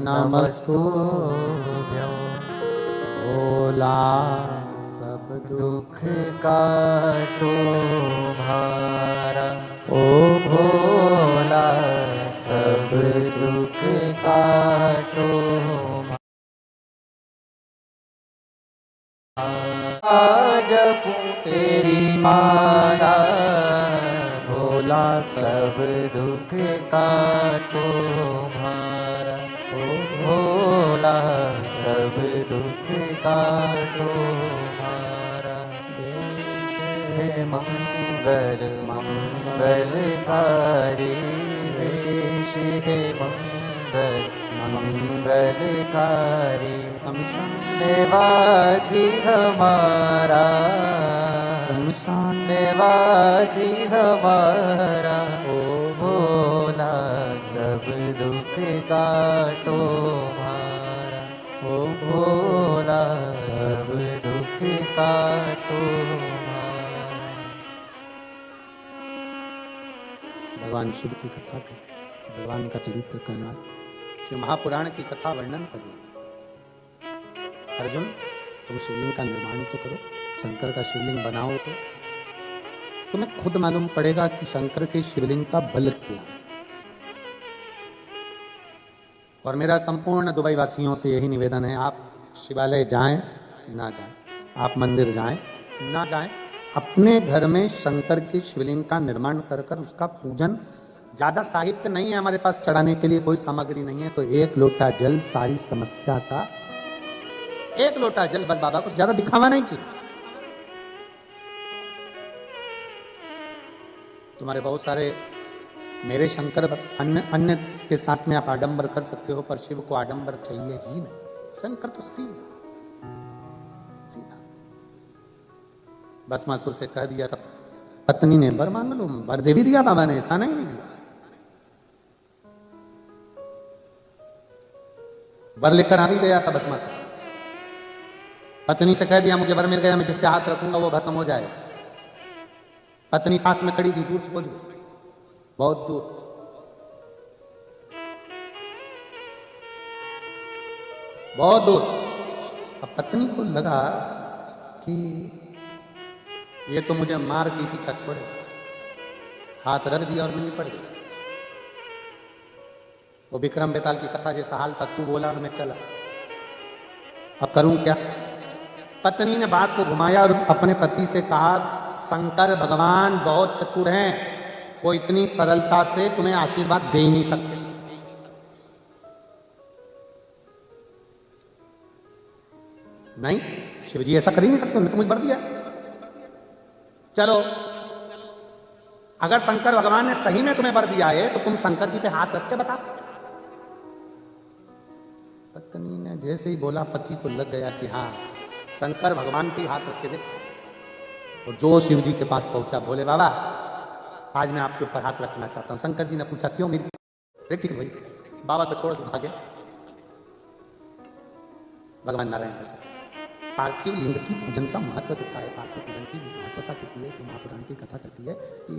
नमस्तुभ्यं। भोला सब दुख काटो भारा, ओ भोला सब दुख काटो जपू तेरी माला, भोला सब दुख काटो भारा, ओ भोला सब दुख काटो भारा। हे मंगल मंगलकारी, देश हे मंगल मंगलकारी, निवासी हमारा निवासी हमारा, ओ भोला सब दुख काटो भारा, ओ भोला सब दुख काटो भारा। भगवान शिव की कथा करें, भगवान का चरित्र कहना, शिव महापुराण की कथा वर्णन करें। अर्जुन, तुम शिवलिंग का निर्माण तो करो, शंकर का शिवलिंग बनाओ, तो तुम्हें खुद मालूम पड़ेगा कि शंकर के शिवलिंग का बल क्या है। और मेरा संपूर्ण दुबई वासियों से यही निवेदन है, आप शिवालय जाएं ना जाएं, आप मंदिर जाएं ना जाएं, अपने घर में शंकर के शिवलिंग का निर्माण कर कर उसका पूजन। ज्यादा साहित्य नहीं है हमारे पास चढ़ाने के लिए, कोई सामग्री नहीं है, तो एक लोटा जल सारी समस्या का, एक लोटा जल बस, बाबा को ज्यादा दिखावा नहीं चाहिए। तुम्हारे बहुत सारे मेरे शंकर अन्य के साथ में आप आडंबर कर सकते हो, पर शिव को आडंबर चाहिए ही नहीं। शंकर तो सीधा सीधा। भस्मासुर से कह दिया था, पत्नी ने वर मांग लो, वर दे भी दिया बाबा ने, ऐसा नहीं दिया। वर लेकर आ भी गया था भस्मासुर, पत्नी से कह दिया मुझे वर मिल गया, मैं जिसके हाथ रखूंगा वो भस्म हो जाए। पत्नी पास में खड़ी थी, दूर पहुंच गई, बहुत दूर। बहुत दूर। अब पत्नी को लगा कि ये तो मुझे मार के पीछा छोड़े, हाथ रख दिया और मैं निपट गया। वो विक्रम बेताल की कथा जैसा हाल था, तू बोला और मैं चला, अब करूं क्या। पत्नी ने बात को घुमाया और अपने पति से कहा, शंकर भगवान बहुत चतुर हैं, वो इतनी सरलता से तुम्हें आशीर्वाद दे ही नहीं सकते। नहीं, शिव जी ऐसा कर ही नहीं सकते, उन्होंने तो मुझे वर दिया। चलो, अगर शंकर भगवान ने सही में तुम्हें वर दिया है तो तुम शंकर जी पे हाथ रख के बताओ। पत्नी ने जैसे ही बोला, पति को लग गया कि हाँ शंकर भगवान पे हाथ रख के देख। और जो शिव जी के पास पहुंचा, बोले बाबा आज मैं आपके ऊपर हाथ रखना चाहता हूं। शंकर जी ने पूछा क्यों? मेरी प्रैक्टिकल भाई, बाबा को छोड़ के भागे। भगवान नारायण बचा। पार्थिव लिंग की पूजन का महत्व देता है। पार्थिव पूजन की महत्वता कहती है, महापुराण की कथा कहती है कि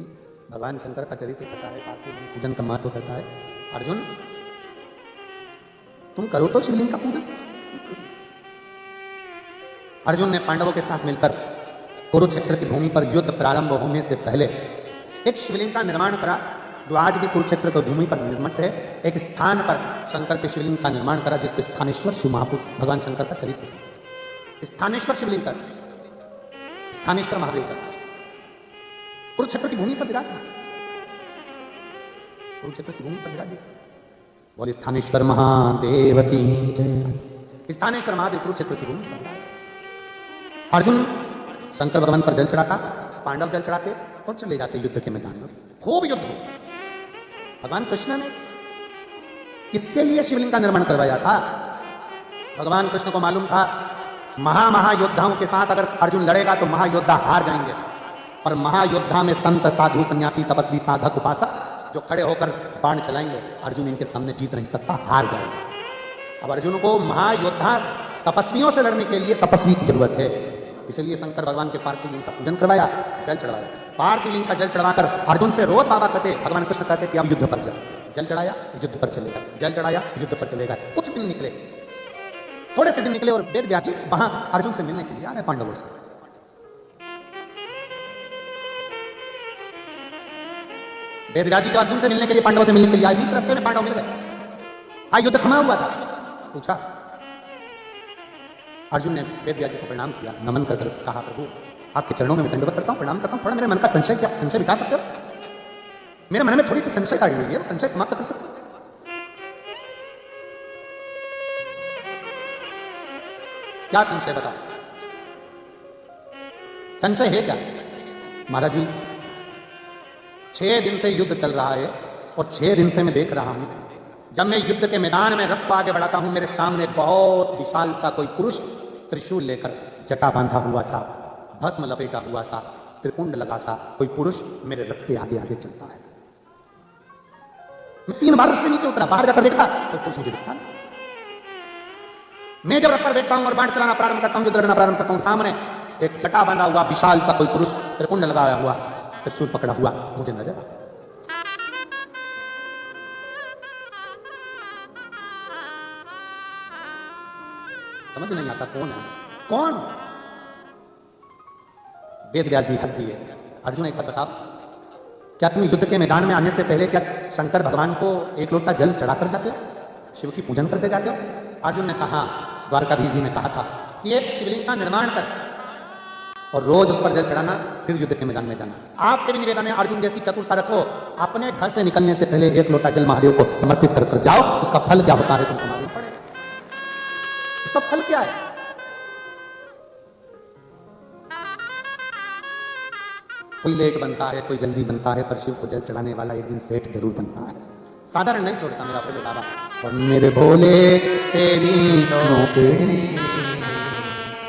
भगवान शंकर का चरित्र कहता है, पार्थिव लिंग पूजन का महत्व कहता है। अर्जुन तुम करो तो शिवलिंग का पूजन। अर्जुन ने पांडवों के साथ मिलकर कुरुक्षेत्र की भूमि पर युद्ध प्रारंभ होने से पहले एक शिवलिंग का निर्माण करा, जो आज भी कुरुक्षेत्र की भूमि पर निर्मित है। एक स्थान पर शंकर के शिवलिंग का निर्माण करा, जिसपे स्थानेश्वर शिव महापुरुष भगवान शंकर का चरित्र है। स्थानेश्वर शिवलिंग का, स्थानेश्वर महादेव का कुरुक्षेत्र की भूमि पर विराजमान, कुरुक्षेत्र की भूमि पर विराजित। बोले स्थानेश्वर महादेव की जय। स्थानेश्वर महादेव कुरुक्षेत्र की भूमि पर। अर्जुन शंकर भगवान पर जल चढ़ाता, पांडव जल चढ़ाते और चले जाते युद्ध के मैदान में। खूब युद्ध हो। भगवान कृष्ण ने किसके लिए शिवलिंग का निर्माण करवाया था? भगवान कृष्ण को मालूम था महायोद्धाओं के साथ अगर अर्जुन लड़ेगा तो महायोद्धा हार जाएंगे, और महायोद्धा में संत, साधु, सन्यासी, तपस्वी, साधक, उपासक जो खड़े होकर बाण चलाएंगे, अर्जुन इनके सामने जीत नहीं सकता, हार जाएगा। अब अर्जुन को महायोद्धा तपस्वियों से लड़ने के लिए तपस्वी की जरूरत है, इसलिए शंकर भगवान के पार्थिव लिंग का पूजन करवाया, जल चढ़वाया। पार्थिव लिंग का जल चढ़वाकर अर्जुन से रोज बाबा कहते, भगवान कृष्ण कहते कि अब युद्ध पर जा। जल चढ़ाया, युद्ध पर चलेगा, जल चढ़ाया, युद्ध पर चलेगा। कुछ दिन निकले, थोड़े से दिन निकले और वेद व्यास जी वहां अर्जुन से मिलने के लिए आ रहे पांडवों से। वेद व्यास जी के अर्जुन से मिलने के लिए, पांडवों से मिलने के लिए आए। बीच रास्ते में पांडव मिल गए। युद्ध थमा हुआ था। पूछा, अर्जुन ने वेद व्यास जी को प्रणाम किया, नमन कर कहा, प्रभु आपके चरणों में मैं दंडवत करता हूं, प्रणाम करता हूं। थोड़ा मेरे मन का संशय, क्या संशय मिटा सकते हो? मेरे मन में थोड़ी सी संशय काढ़ी हुई है, वो संशय समाप्त कर सकते हो? क्या संशय बताओ? संशय है क्या? महाराज जी 6 दिन से युद्ध चल रहा है और 6 दिन से मैं देख रहा हूं, जब मैं युद्ध के मैदान में रथ को आगे बढ़ाता हूं, मेरे सामने बहुत विशाल सा कोई पुरुष त्रिशूल लेकर, जटा बांधा हुआ सा, भस्म लपेटा हुआ सा, त्रिपुंड लगा सा कोई पुरुष मेरे रथ के आगे आगे चलता है। मैं 3 बार रथ से नीचे उतरा, बाहर जाकर देखा तो पुरुष मुझे दिखता नहीं। मैं जब रथ पर बैठता हूं और बाण चलाना प्रारंभ करता हूं, युद्ध लड़ना प्रारंभ करता हूं, सामने एक जटा बांधा हुआ विशाल सा कोई पुरुष त्रिपुंड लगाया हुआ, त्रिशूल पकड़ा हुआ मुझे नजर आता। समझ नहीं आता कौन है, कौन? वेद व्यास जी हंस दिए। अर्जुन एक बात बताओ, क्या तुम युद्ध के मैदान में आने से पहले क्या शंकर भगवान को 1 लोटा जल चढ़ाकर जाते हो, शिव की पूजन करके जाते हो? अर्जुन ने कहा, द्वारकाधीश जी ने कहा था कि एक शिवलिंग का निर्माण कर और रोज उस पर जल चढ़ाना, फिर युद्ध के मैदान में जाना। आपसे भी निवेदन है, अर्जुन जैसी चतुरता रखो, अपने घर से निकलने से पहले 1 लोटा जल महादेव को समर्पित कर जाओ। उसका फल क्या होता है तुमको मालूम पड़ेगा। उसका फल क्या है? कोई लेट बनता है, कोई जल्दी बनता है, पर शिव को जल चढ़ाने वाला एक दिन सेठ जरूर बनता है। साधारण नहीं छोड़ता मेरा भोले बाबा। और मेरे भोले तेरी नौकरी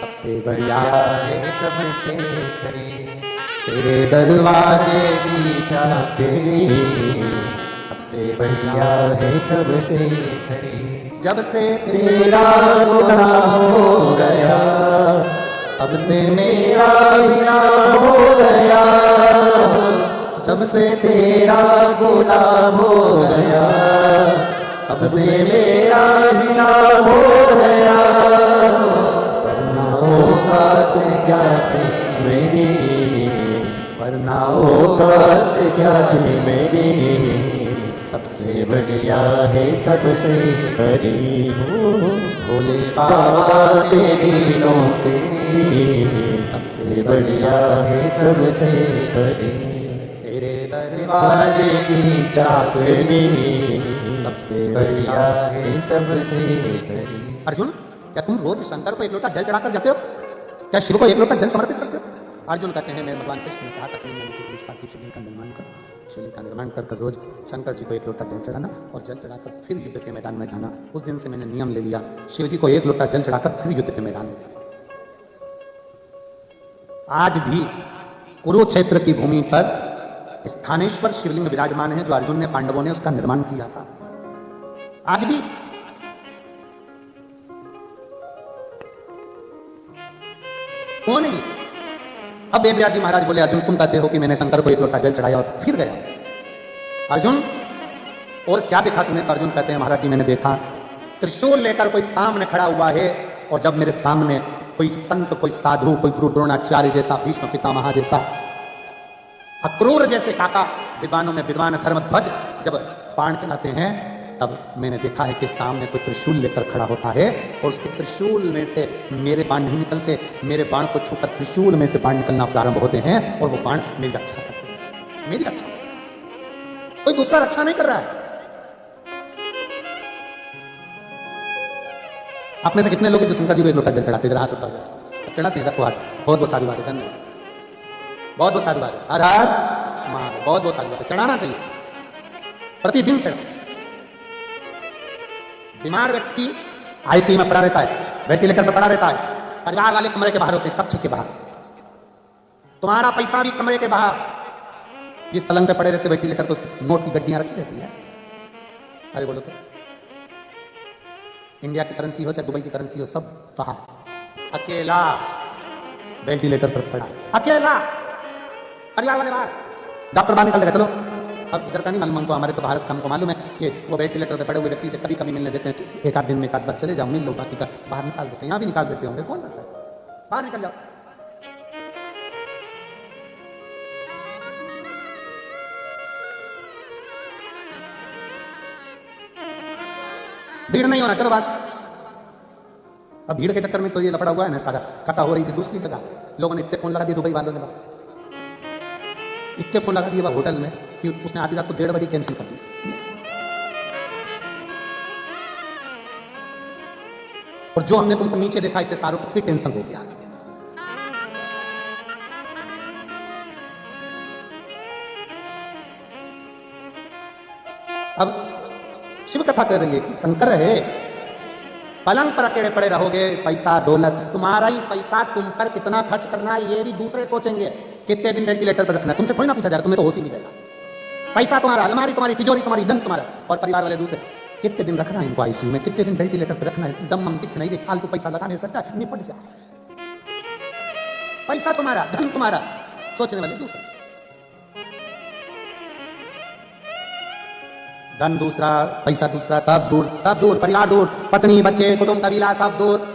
सबसे बढ़िया है, सबसे खरी, तेरे दरवाजे की चाकरी सबसे बढ़िया है, सबसे खरी। जब से तेरा गुनाह हो गया, तब से मेरा हिया हो गया, जब से तेरा गुलाम हो गया, तब से मेरा हिया हो गया। वरना औकात क्या थी मेरी, वरना औकात क्या थी मेरी, सबसे सबसे बढ़िया है सबसे करीब भोले बाबा तेरी नौकरी सबसे बढ़िया है सबसे करीब तेरे दरवाजे की चाकरी सबसे बढ़िया है सबसे करीब। अर्जुन, क्या तुम रोज शंकर को एक लोटा जल चढ़ाकर जाते हो? क्या शिव को एक लोटा जल समर्पित करते हो? अर्जुन कहते हैं, मेरे भगवान कृष्ण ने कहा था कि मैंने कुछ शिवलिंग का निर्माण करो। शिवलिंग का निर्माण कर रोज शंकर जी को एक लोटा जल चढ़ाना और जल चढ़ाकर फिर युद्ध के मैदान में जाना। उस दिन से मैंने नियम ले लिया, शिव जी को एक लोटा जल चढ़ाकर फिर युद्ध के मैदान में जाना। आज भी कुरुक्षेत्र की भूमि पर स्थानेश्वर शिवलिंग विराजमान है, जो अर्जुन ने, पांडवों ने उसका निर्माण किया था। आज भी वो नहीं। अब वेदव्यास जी महाराज बोले, अर्जुन तुम कहते हो कि मैंने शंकर को एक लोटा जल चढ़ाया और फिर गया। अर्जुन, और क्या देखा तूने? तो अर्जुन कहते हैं, महाराज जी मैंने देखा त्रिशूल लेकर कोई सामने खड़ा हुआ है, और जब मेरे सामने कोई संत, कोई साधु, कोई गुरु द्रोणाचार्य जैसा, भीष्म पितामह जैसा, अक्रूर जैसे काका, विद्वानों में विद्वान धर्मध्वज जब बाण चलाते हैं, तब मैंने देखा है कि सामने कोई त्रिशूल लेकर खड़ा होता है, और उसके त्रिशूल में से मेरे बाण नहीं निकलते, मेरे बाण को छूकर त्रिशूल में से बाण निकलना प्रारंभ होते हैं, और वो बाण मेरी रक्षा करते हैं। मेरी रक्षा, कोई दूसरा रक्षा नहीं कर रहा है। आप में से कितने लोग हैं जो शंकर जी को एक लोटा जल चढ़ाते हैं? हाथ उठा दो। सब चढ़ाते हैं? रखो हाथ। बहुत बहुत साधुवाद है, धन्यवाद। बहुत बहुत साधुवाद है। हर हाथ बहुत बहुत साधुवाद है। चढ़ाना चाहिए, प्रतिदिन चढ़ाओ। बीमार व्यक्ति आईसीयू में पड़ा रहता है, वेंटिलेटर पर पड़ा रहता है, परिवार वाले कमरे के बाहर होते हैं, कक्ष के बाहर। तुम्हारा पैसा भी कमरे के बाहर, जिस पलंग पे पड़े रहते वेंटिलेटर को नोट की गड्डियां रखी रहती है। अरे बोलो तो, इंडिया की करेंसी हो चाहे दुबई की करेंसी हो, सब बाहर। अकेला वेंटिलेटर पर पड़ा, अकेला, परिवार वाले बाहर। डॉक्टर बाहर निकल देगा, चलो। अब इधर का नहीं मालूम हमको, हमारे तो भारत का हमको मालूम है कि वो वेंटिलेटर पे पड़े हुए व्यक्ति से कभी कभी मिलने देते हैं, तो एक आध दिन में एक आध बार चले जाओ, मिल लो, बाकी का बाहर निकाल देते हैं। यहाँ भी निकाल देते होंगे, कौन करता है? बाहर निकल जाओ। भीड़ नहीं होना, चलो बात। अब भीड़ के चक्कर में तो ये लफड़ा हुआ है ना सारा। कथा हो रही थी दूसरी जगह, लोगों ने इतने फोन लगा दिए दुबई वालों ने, इतने फोन लगा दिए होटल में कि उसने आधी रात को 1:30 बजे कैंसिल कर दिया। और जो हमने तुमको नीचे देखा इतने सारों को, फिर टेंशन हो गया। अब शिव कथा कर रही है कि शंकर है, पलंग पर अकेले पड़े रहोगे, पैसा दौलत, तुम्हारा ही पैसा तुम पर कितना खर्च करना है ये भी दूसरे सोचेंगे। कितने दिन वेंटिलेटर पर रखना है तुमसे थोड़ी ना पूछा जाएगा, तुम्हें तो होश ही नहीं जाएगा। पैसा तुम्हारा, अलमारी तुम्हारी, तिजोरी तुम्हारी, धन तुम्हारा, और परिवार वाले दूसरे। कितने दिन रखना है इनको आईसीयू में, कितने दिन वेंटिलेटर पर रखना है, दम दिख नहीं दे, फालतू पैसा लगा नहीं सकता, निपट जाए। पैसा तुम्हारा, धन तुम्हारा, सोचने वाले दूसरे। धन दूसरा, पैसा दूसरा, सब दूर, सब दूर, परिवार दूर, पत्नी बच्चे कुटुंब कबीला सब दूर।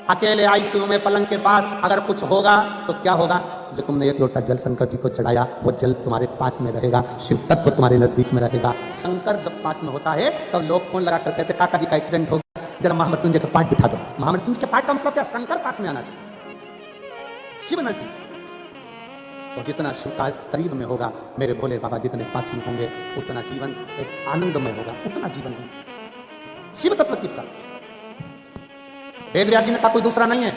अकेले आईसीयू में पलंग के पास अगर कुछ होगा तो क्या होगा? जो तुमने एक लोटा जल शंकर जी को चढ़ाया, वो जल तुम्हारे पास में रहेगा, शिव तत्व तुम्हारे नजदीक में रहेगा। शंकर जब पास में होता है तब तो लोग फोन लगा कर कहते, काका जी का एक्सीडेंट हो गया, जरा महामृत्युंजय का पाठ बिठा दो। महामृत्युंजय के पाठ का मतलब क्या? शंकर पास में आना चाहिए, शिव नजदीक। और जितना शिव का करीब में होगा, मेरे भोले बाबा जितने पास में होंगे, उतना जीवन एक आनंदमय होगा, उतना जीवन होगा शिव तत्व की प्राप्ति। वेदव्यास जी ने कहा कोई दूसरा नहीं है।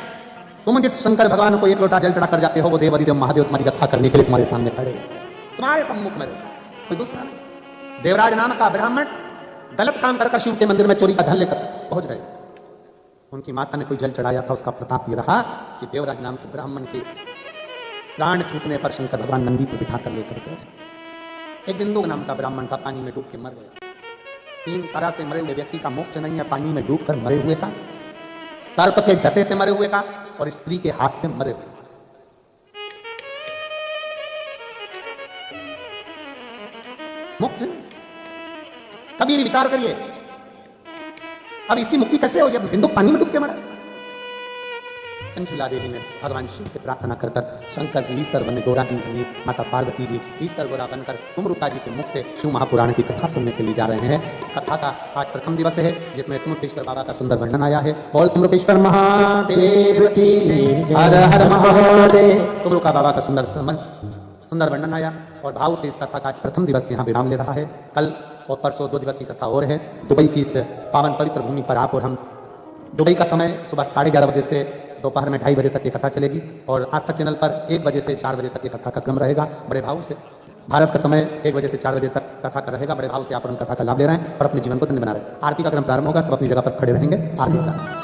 तुम जिस शंकर भगवान को एक लोटा जल चढ़ा कर जाते हो, वो देव महादेव तुम्हारी रक्षा करने के लिए तुम्हारे सामने खड़े, तुम्हारे सम्मुख में रहता, कोई दूसरा नहीं। देवराज नाम का ब्राह्मण गलत काम कर शिव के मंदिर में चोरी का धन लेकर पहुंच गए। उनकी माता ने कोई जल चढ़ाया था, उसका प्रताप ये रहा कि देवराज नाम के ब्राह्मण के प्राण छूटने पर शंकर भगवान नंदी पर बिठा कर लेकर गए। एक बिंदु नाम का ब्राह्मण था, पानी में डूब के मर गया। 3 तरह से मरे हुए व्यक्ति का मोक्ष नहीं है, पानी में डूबकर मरे हुए का, सर्प के डसे से मरे हुए का, और स्त्री के हाथ से मरे हुए। मुक्त कभी भी विचार करिए, अब इसकी मुक्ति कैसे हो जब बिंदु पानी में डूब के मरा? चंचला देवी ने भगवान शिव से प्रार्थना कर कर शंकर जी ईश्वर बने, गौरा जी बनी, माता पार्वती जी ईश्वर गौरा बनकर तुमरुता जी के मुख से शिव महापुराण की कथा सुनने के लिए जा रहे हैं। कथा का आज प्रथम दिवस है जिसमें तुमरुकेश्वर बाबा का सुंदर वर्णन आया है। बोल तुमरुकेश्वर महादेव की, हर हर महादेव। तुमरुका बाबा का सुंदर वर्णन आया और भाव से इस कथा का आज प्रथम दिवस यहाँ विराम ले रहा है। कल और परसों 2 दिवसीय कथा और है। दुबई की इस पावन पवित्र भूमि पर आप और हम, दुबई का समय सुबह 11:30 बजे से दोपहर में 2:30 बजे तक ये कथा चलेगी और आस्था चैनल पर 1 बजे से 4 बजे तक ये कथा का क्रम रहेगा। बड़े भाव से भारत का समय 1 बजे से 4 बजे तक कथा का रहेगा। बड़े भाव से आप उन कथा का लाभ ले रहे हैं और अपने जीवन को धन्य बना रहे हैं। आरती का क्रम प्रारंभ होगा, सब अपनी जगह पर खड़े रहेंगे। आरती का